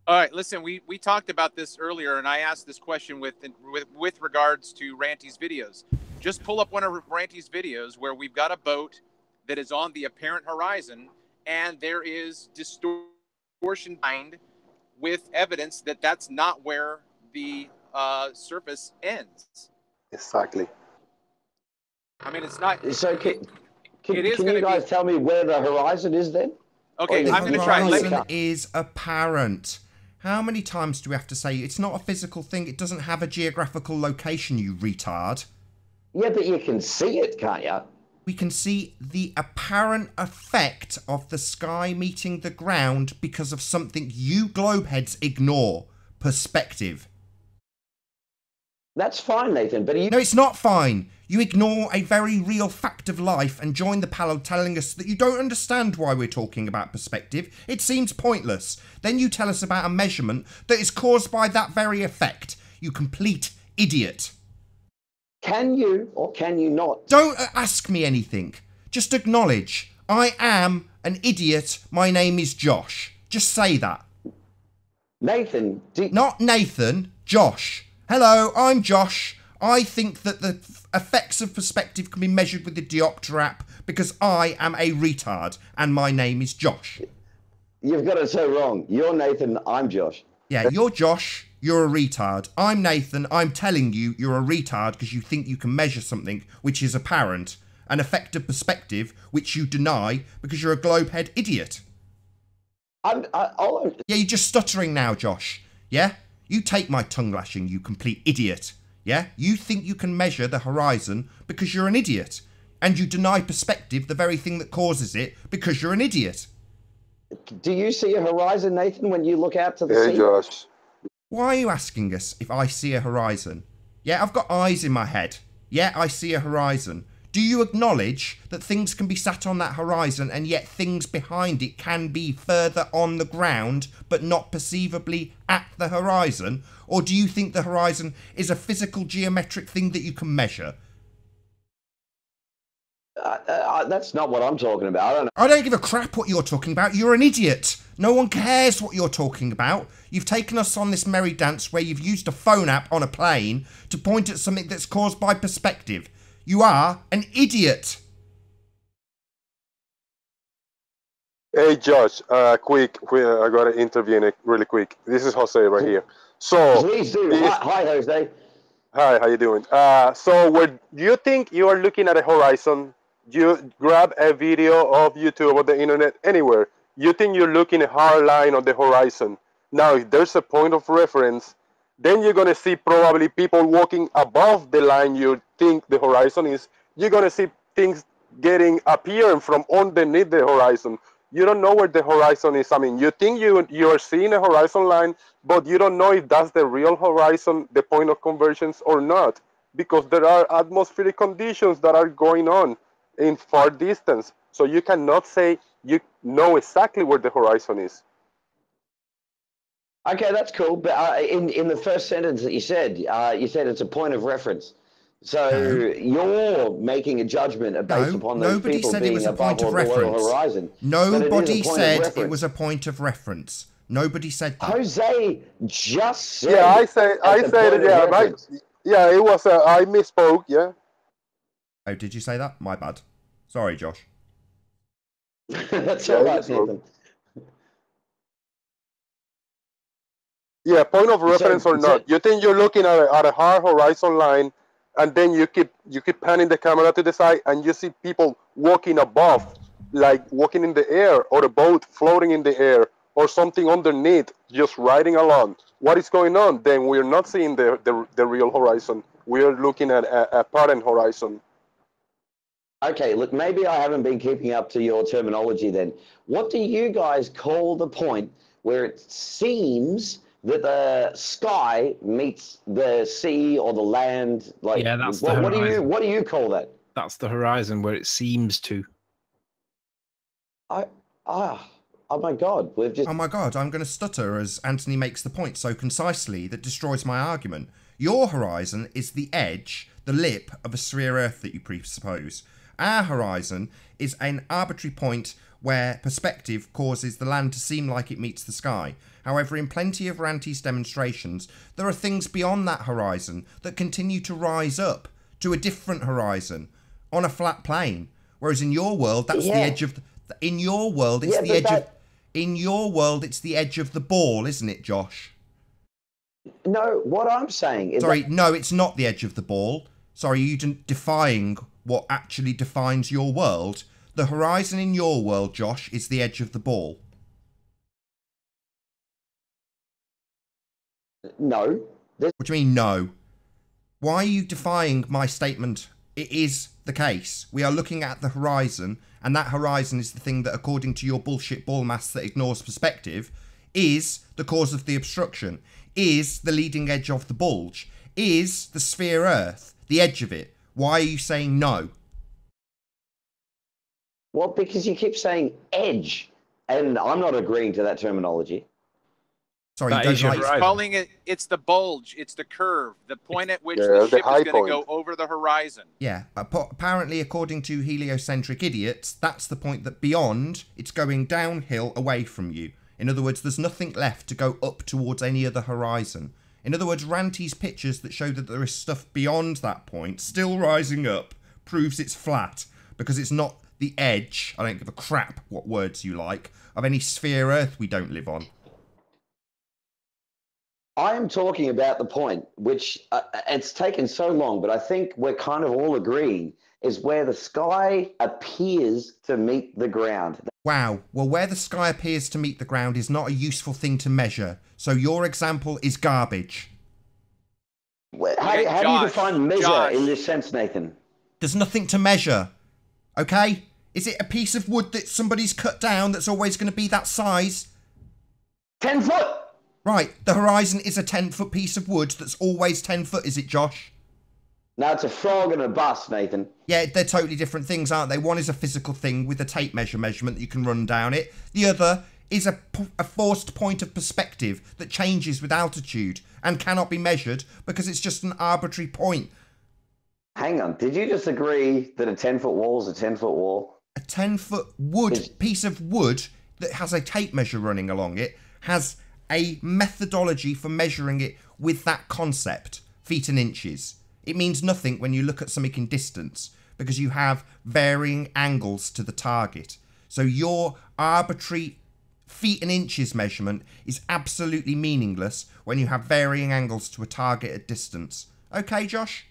All right, listen, we talked about this earlier, and I asked this question with regards to Ranty's videos. Just pull up one of Ranty's videos where we've got a boat that is on the apparent horizon, and there is distortion behind with evidence that that's not where the surface ends. Exactly. I mean, it's not. So can you gonna guys tell me where the horizon is then? Okay, The I'm going to try. Horizon is apparent. How many times do we have to say it's not a physical thing? It doesn't have a geographical location, you retard. Yeah, but you can see it, can't you? We can see the apparent effect of the sky meeting the ground because of something you globeheads ignore. Perspective. That's fine, Nathan, but No, it's not fine. You ignore a very real fact of life and join the panel telling us that you don't understand why we're talking about perspective. It seems pointless. Then you tell us about a measurement that is caused by that very effect. You complete idiot. Can you or can you not? Don't ask me anything. Just acknowledge. I am an idiot. My name is Josh. Just say that. Nathan, Not Nathan, Josh. Hello, I'm Josh. I think that the effects of perspective can be measured with the diopter because I am a retard and my name is Josh. you've got it so wrong. You're Nathan, I'm Josh. Yeah, you're Josh, you're a retard. I'm Nathan, I'm telling you you're a retard because you think you can measure something which is apparent, an effect of perspective which you deny because you're a globehead idiot. Yeah, you're just stuttering now, Josh. Yeah? You take my tongue lashing, you complete idiot. Yeah? You think you can measure the horizon because you're an idiot. And you deny perspective, the very thing that causes it, because you're an idiot. Do you see a horizon, Nathan, when you look out to the Hey, sea? Josh. Why are you asking us if I see a horizon? Yeah, I've got eyes in my head. Yeah, I see a horizon. Do you acknowledge that things can be sat on that horizon and yet things behind it can be further on the ground but not perceivably at the horizon? Or do you think the horizon is a physical geometric thing that you can measure? That's not what I'm talking about. I don't give a crap what you're talking about. You're an idiot. No one cares what you're talking about. You've taken us on this merry dance where you've used a phone app on a plane to point at something that's caused by perspective. You are an idiot. Hey, Josh. Quick. I got to intervene really quick. This is Jose right here. So, Please do. Hi, Jose. Hi, how you doing? So, where you think you are looking at a horizon, you grab a video of YouTube or the internet, anywhere. You think you're looking at a hard line on the horizon. Now, if there's a point of reference, then you're going to see probably people walking above the line you think the horizon is. You're going to see things appearing from underneath the horizon. You don't know where the horizon is. I mean, you think you are seeing a horizon line, but you don't know if that's the real horizon, the point of convergence, or not, because there are atmospheric conditions that are going on in far distance. So you cannot say you know exactly where the horizon is. Okay, that's cool. But in the first sentence that you said it's a point of reference. So you're making a judgment based upon those nobody people said being it was a above point of or below reference. the horizon. Nobody said it was a point of reference. Nobody said that. Jose just said. Yeah, I said it. Yeah, right. Yeah, it was. I misspoke. Yeah. Oh, did you say that? My bad. Sorry, Josh. That's all right, Nathan. Yeah, point of reference or not. You think you're looking at a hard horizon line, and then you keep panning the camera to the side, and you see people walking above, like walking in the air, or a boat floating in the air, or something underneath just riding along. What is going on? Then we're not seeing the real horizon. We're looking at a parent horizon. Okay, look, maybe I haven't been keeping up to your terminology then. What do you guys call the point where it seems that the sky meets the sea or the land? Like, Yeah, that's the what horizon. what do you call that? That's the horizon where it seems to. Oh my God, we've just. Oh my God, I'm going to stutter as Anthony makes the point so concisely that destroys my argument. Your horizon is the edge, the lip of a sphere Earth that you presuppose. Our horizon is an arbitrary point where perspective causes the land to seem like it meets the sky. However, in plenty of Ranti's demonstrations, there are things beyond that horizon that continue to rise up to a different horizon on a flat plane. Whereas in your world, that's the edge of... In your world, it's the edge of... In your world, it's the edge of the ball, isn't it, Josh? No, what I'm saying is... Sorry, no, it's not the edge of the ball. Sorry, you defying what actually defines your world. The horizon in your world, Josh, is the edge of the ball. No. What do you mean, no? Why are you defying my statement? It is the case. We are looking at the horizon, and that horizon is the thing that, according to your bullshit ball mass that ignores perspective, is the cause of the obstruction, is the leading edge of the bulge, is the sphere Earth, the edge of it. Why are you saying no? Well, because you keep saying edge, and I'm not agreeing to that terminology. Sorry, That you is don't your like... horizon. Calling it, it's the bulge, it's the curve, the point at which Yeah, the the ship high is going to point. go over the horizon. Yeah, apparently, according to heliocentric idiots, that's the point that beyond, it's going downhill away from you. In other words, there's nothing left to go up towards any other horizon. In other words, Ranti's pictures that show that there is stuff beyond that point, still rising up, proves it's flat, because it's not the edge, I don't give a crap what words you like, of any sphere Earth we don't live on. I am talking about the point, which it's taken so long, but I think we're kind of all agreeing, is where the sky appears to meet the ground. Wow, well, where the sky appears to meet the ground is not a useful thing to measure, so your example is garbage. How do you Josh, define measure Josh. in this sense, Nathan? There's nothing to measure, okay? Is it a piece of wood that somebody's cut down that's always going to be that size? 10 foot! Right, the horizon is a 10-foot piece of wood that's always 10 foot, is it, Josh? No, it's a frog and a bus, Nathan. Yeah, they're totally different things, aren't they? One is a physical thing with a tape measurement that you can run down it. The other is a forced point of perspective that changes with altitude and cannot be measured because it's just an arbitrary point. Hang on, did you just agree that a 10-foot wall is a 10-foot wall? A 10-foot piece of wood that has a tape measure running along it has a methodology for measuring it with that concept, feet and inches. It means nothing when you look at something in distance because you have varying angles to the target. So your arbitrary feet and inches measurement is absolutely meaningless when you have varying angles to a target at distance. Okay, Josh?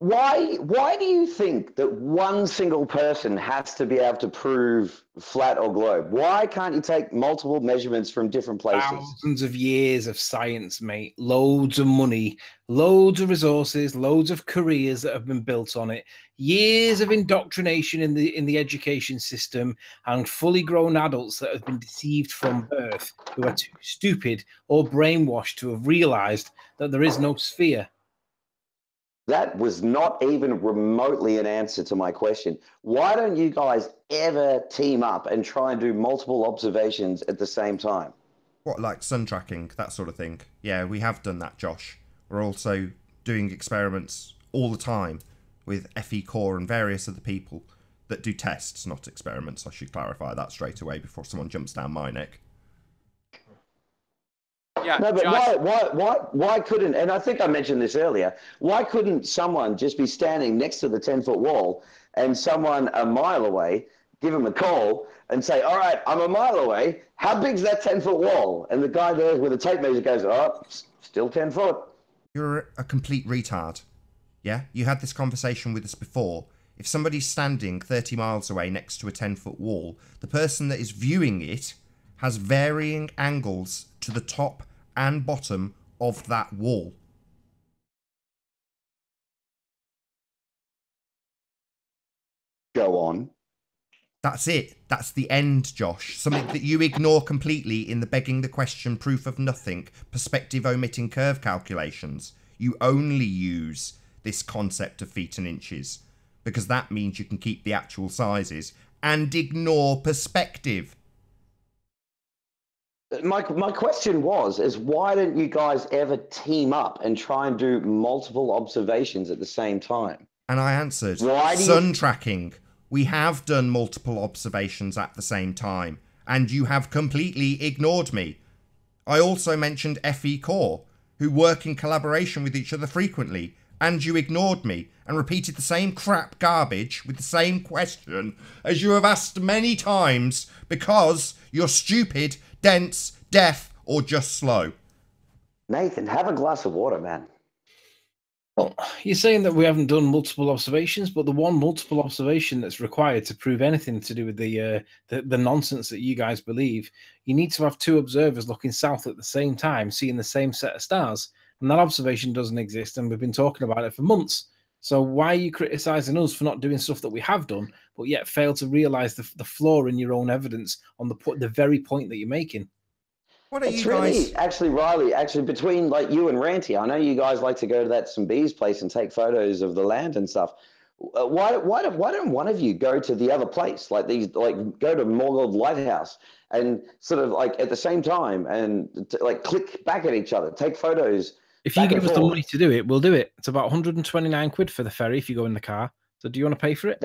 Why do you think that one single person has to be able to prove flat or globe? Why can't you take multiple measurements from different places? Thousands of years of science, mate. Loads of money, loads of resources, loads of careers that have been built on it. Years of indoctrination in the education system, and fully grown adults that have been deceived from birth, who are too stupid or brainwashed to have realised that there is no sphere. That was not even remotely an answer to my question. Why don't you guys ever team up and try and do multiple observations at the same time? What, like sun tracking, that sort of thing? Yeah, we have done that, Josh. We're also doing experiments all the time with FE Core and various other people that do tests, not experiments. I should clarify that straight away before someone jumps down my neck. Yeah, No, but Josh, why couldn't, and I think I mentioned this earlier, why couldn't someone just be standing next to the 10-foot wall and someone a mile away give him a call and say, all right, I'm a mile away. How big's that 10-foot wall? And the guy there with a tape measure goes, oh, still 10 foot. You're a complete retard. Yeah? You had this conversation with us before. If somebody's standing 30 miles away next to a 10-foot wall, the person that is viewing it has varying angles to the top and bottom of that wall. Go on. That's it. That's the end, Josh. Something that you ignore completely in the begging the question, proof of nothing, perspective omitting curve calculations. You only use this concept of feet and inches because that means you can keep the actual sizes and ignore perspective. My question is why didn't you guys ever team up and try and do multiple observations at the same time? And I answered, Why do sun tracking. We have done multiple observations at the same time, and you have completely ignored me. I also mentioned FE Core, who work in collaboration with each other frequently, and you ignored me and repeated the same crap garbage with the same question as you have asked many times because you're stupid, dense, deaf, or just slow. Nathan, have a glass of water, man. Well, you're saying that we haven't done multiple observations, but the one multiple observation that's required to prove anything to do with the nonsense that you guys believe, you need to have two observers looking south at the same time, seeing the same set of stars. And that observation doesn't exist, and we've been talking about it for months. So why are you criticizing us for not doing stuff that we have done, but yet fail to realize the flaw in your own evidence on the very point that you're making? What are It's you guys? really, actually, Riley, between like you and Ranty, I know you guys like to go to that Some Bees place and take photos of the land and stuff. Why don't one of you go to the other place, like go to Morgold Lighthouse and sort of like at the same time and like click back at each other, take photos. If you give us the money to do it, we'll do it. It's about 129 quid for the ferry if you go in the car. So do you want to pay for it?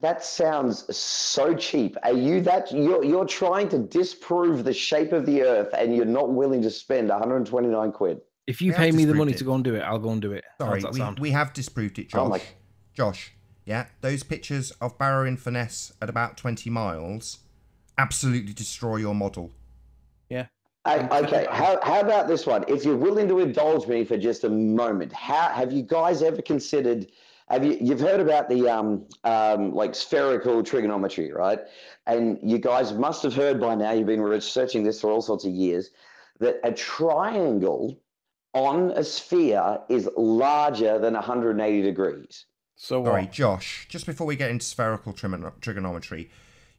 That sounds so cheap. Are you you're trying to disprove the shape of the Earth and you're not willing to spend 129 quid? If you pay me the money to go and do it, I'll go and do it. Sorry, we have disproved it, Josh. Josh, yeah, those pictures of Barrow in Furness at about 20 miles absolutely destroy your model. Yeah. Okay, how about this one? If you're willing to indulge me for just a moment, have you guys ever considered? You've heard about the like spherical trigonometry, right? And you guys must have heard by now. You've been researching this for all sorts of years. That a triangle on a sphere is larger than 180 degrees. So sorry, Josh. Just before we get into spherical trigonometry.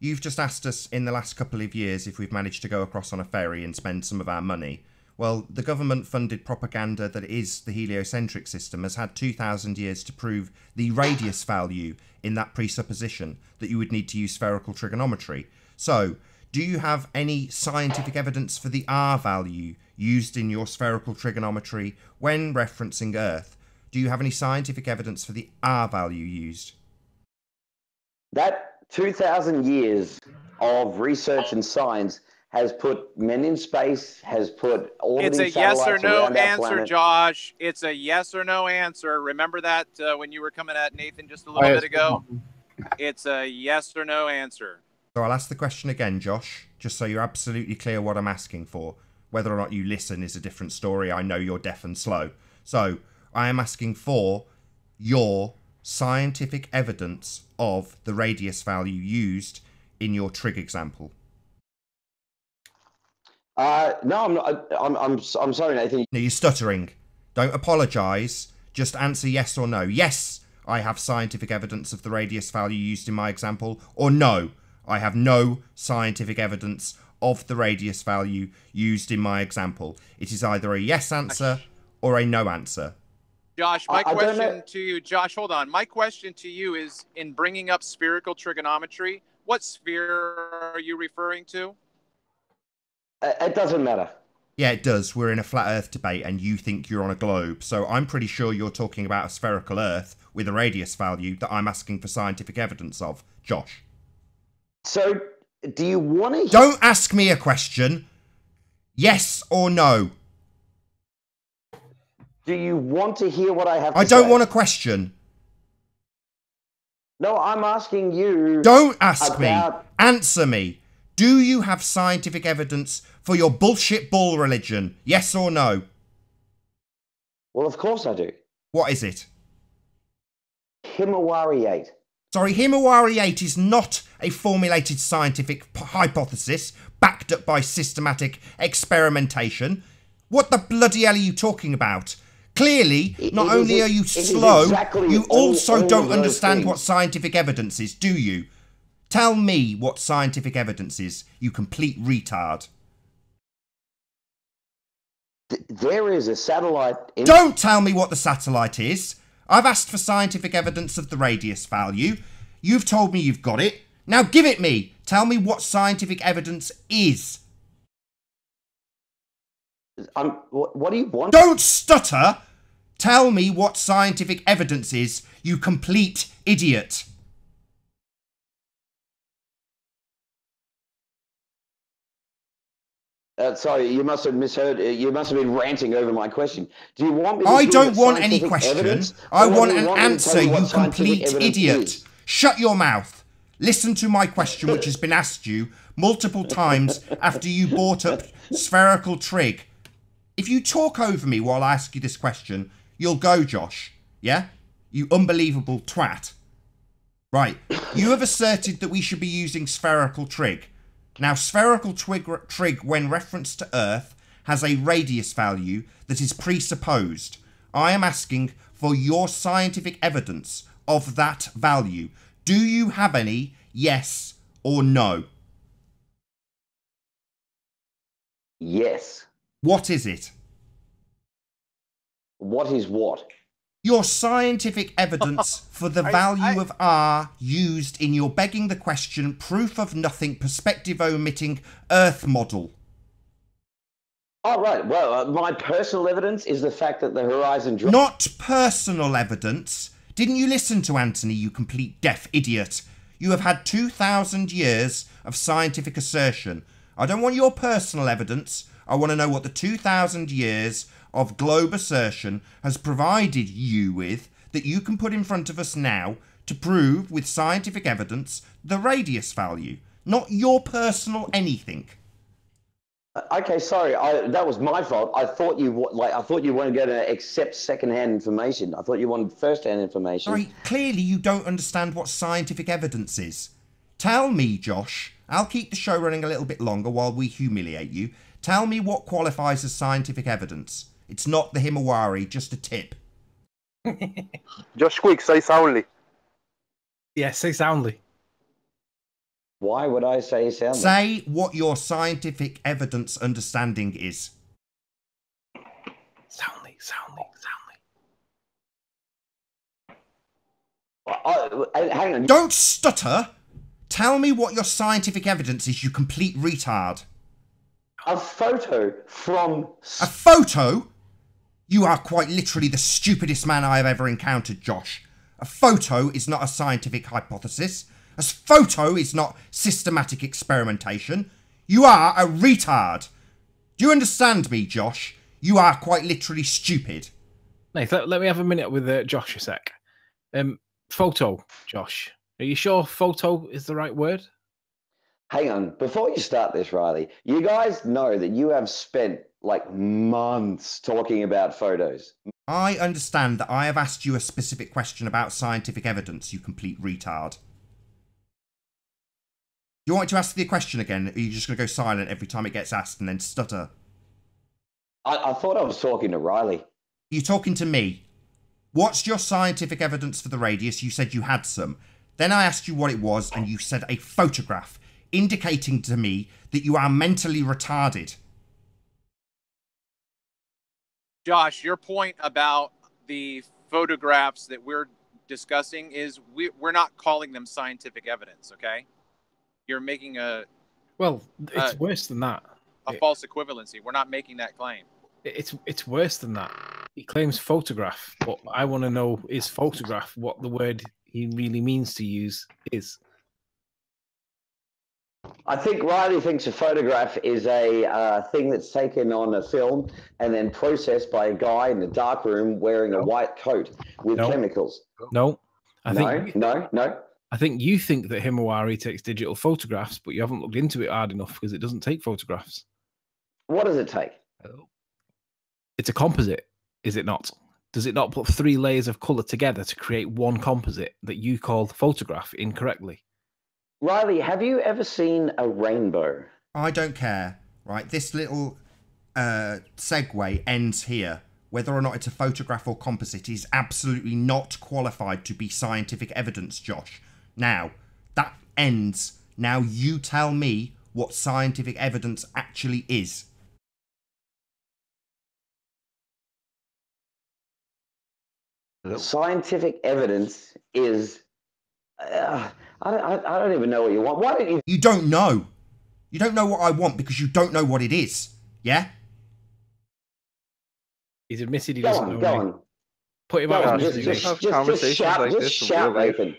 You've just asked us in the last couple of years if we've managed to go across on a ferry and spend some of our money. Well, the government-funded propaganda that is the heliocentric system has had 2,000 years to prove the radius value in that presupposition that you would need to use spherical trigonometry. So, do you have any scientific evidence for the R value used in your spherical trigonometry when referencing Earth? Do you have any scientific evidence for the R value used? That 2,000 years of research and science has put men in space, has put orbiting satellites around our planet. It's a yes or no answer, Josh. It's a yes or no answer. Remember that when you were coming at Nathan just a little bit ago? It's a yes or no answer. So I'll ask the question again, Josh, just so you're absolutely clear what I'm asking for. Whether or not you listen is a different story. I know you're deaf and slow. So I am asking for your scientific evidence of the radius value used in your trig example. No, I'm not. I'm sorry, Nathan. No, you're stuttering. Don't apologise. Just answer yes or no. Yes, I have scientific evidence of the radius value used in my example. Or no, I have no scientific evidence of the radius value used in my example. It is either a yes answer or a no answer. Josh, my question to you, Josh, hold on. My question to you is, in bringing up spherical trigonometry, what sphere are you referring to? It doesn't matter. Yeah, it does. We're in a flat Earth debate and you think you're on a globe. So I'm pretty sure you're talking about a spherical Earth with a radius value that I'm asking for scientific evidence of. Josh. So do you want to... Don't ask me a question. Yes or no? Do you want to hear what I have to say? I don't want a question. No, I'm asking you... Don't ask me. Answer me. Do you have scientific evidence for your bullshit bull religion? Yes or no? Well, of course I do. What is it? Himawari 8. Sorry, Himawari 8 is not a formulated scientific hypothesis backed backed up by systematic experimentation. What the bloody hell are you talking about? Clearly, not only are you slow, you also don't understand what scientific evidence is, do you? Tell me what scientific evidence is, you complete retard. There is a satellite... Don't tell me what the satellite is. I've asked for scientific evidence of the radius value. You've told me you've got it. Now give it me. Tell me what scientific evidence is. What do you want? Don't stutter! Tell me what scientific evidence is, you complete idiot. Sorry, you must have misheard. You must have been ranting over my question. Do you want me to I give don't you want any scientific question. evidence, I or want do an you want me to answer, tell you what scientific complete evidence idiot. is? Shut your mouth. Listen to my question, which has been asked you multiple times after you brought up spherical trig. If you talk over me while I ask you this question, you'll go, Josh. Yeah? You unbelievable twat. Right. You have asserted that we should be using spherical trig. Now, spherical trig, when referenced to Earth, has a radius value that is presupposed. I am asking for your scientific evidence of that value. Do you have any? Yes or no? Yes. What is it? What is what? Your scientific evidence for the value of R used in your begging the question, proof of nothing, perspective omitting Earth model. Oh, right. Well, my personal evidence is the fact that the horizon... Not personal evidence. Didn't you listen to Anthony, you complete deaf idiot? You have had 2,000 years of scientific assertion. I don't want your personal evidence. I want to know what the 2,000 years of globe assertion has provided you with that you can put in front of us now to prove with scientific evidence the radius value, not your personal anything. Okay, sorry, that was my fault. I thought you weren't going to accept second-hand information. I thought you wanted first-hand information. Sorry, clearly you don't understand what scientific evidence is. Tell me, Josh. I'll keep the show running a little bit longer while we humiliate you. Tell me what qualifies as scientific evidence. It's not the Himawari, just a tip. Josh, quick, say soundly. Yeah, say soundly. Why would I say soundly? Say what your scientific evidence understanding is. Soundly. Hang on. Don't stutter! Tell me what your scientific evidence is, you complete retard. A photo from... A photo? You are quite literally the stupidest man I have ever encountered, Josh. A photo is not a scientific hypothesis. A photo is not systematic experimentation. You are a retard. Do you understand me, Josh? You are quite literally stupid. Nathan, let me have a minute with Josh a sec. Photo, Josh. Are you sure photo is the right word? Hang on. Before you start this, Riley, you guys know that you have spent like months talking about photos. I understand that I have asked you a specific question about scientific evidence, you complete retard. Do you want me to ask the question again? Or are you just going to go silent every time it gets asked and then stutter? I thought I was talking to Riley. You're talking to me. What's your scientific evidence for the radius? You said you had some. Then I asked you what it was and you said a photograph, indicating to me that you are mentally retarded. Josh, your point about the photographs that we're discussing is we're not calling them scientific evidence, okay? You're making a... Well, it's worse than that. A false equivalency. We're not making that claim. It's worse than that. He claims photograph, but I want to know, is photograph what the word he really means to use is? I think Riley thinks a photograph is a thing that's taken on a film and then processed by a guy in a dark room wearing a white coat with chemicals. No. No. I think you think that Himawari takes digital photographs, but you haven't looked into it hard enough because it doesn't take photographs. What does it take? It's a composite, is it not? Does it not put 3 layers of colour together to create one composite that you call photograph incorrectly? Riley, have you ever seen a rainbow? I don't care, right? This little segue ends here. Whether or not it's a photograph or composite is absolutely not qualified to be scientific evidence, Josh. Now, that ends. Now you tell me what scientific evidence actually is. Scientific evidence is. I don't even know what you want. Why don't you? You don't know. You don't know what I want because you don't know what it is. Yeah? He's admitted he Go doesn't on, know. go Mate. on. Put him Go out on, as misery. just shout, Nathan.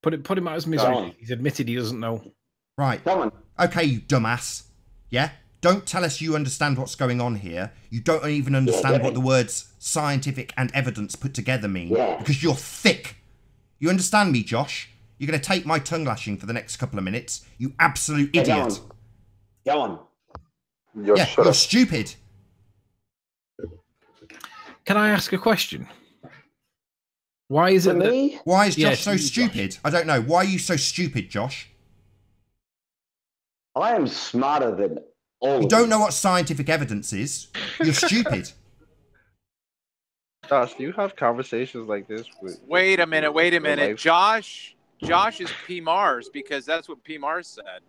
Put him out as misery. He's admitted he doesn't know. Right. Come on. Okay, you dumbass. Yeah? Don't tell us you understand what's going on here. You don't even understand what the words scientific and evidence put together mean. Yeah. Because you're thick. You understand me, Josh? You're going to take my tongue lashing for the next couple of minutes. You absolute idiot. Go on. You're stupid. Can I ask a question? Why is it that... Why is Josh so stupid? I don't know. Why are you so stupid, Josh? I am smarter than all. You don't know what scientific evidence is. You're stupid. Josh, do you have conversations like this with... Wait a minute. Josh is P. Mars because that's what P. Mars said.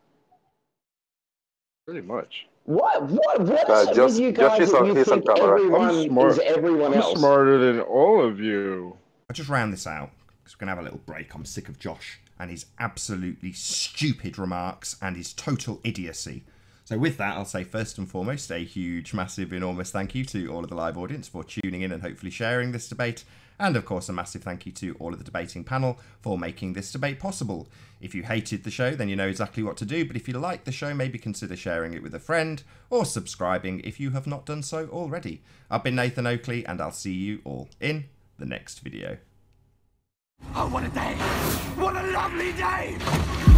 Pretty much. What is it with you guys that you think everyone is everyone else? I'm smarter than all of you. I'll just round this out because we're going to have a little break. I'm sick of Josh and his absolutely stupid remarks and his total idiocy. So with that, I'll say first and foremost, a huge, massive, enormous thank you to all of the live audience for tuning in and hopefully sharing this debate. And of course, a massive thank you to all of the debating panel for making this debate possible. If you hated the show, then you know exactly what to do. But if you like the show, maybe consider sharing it with a friend or subscribing if you have not done so already. I've been Nathan Oakley, and I'll see you all in the next video. Oh, what a day! What a lovely day!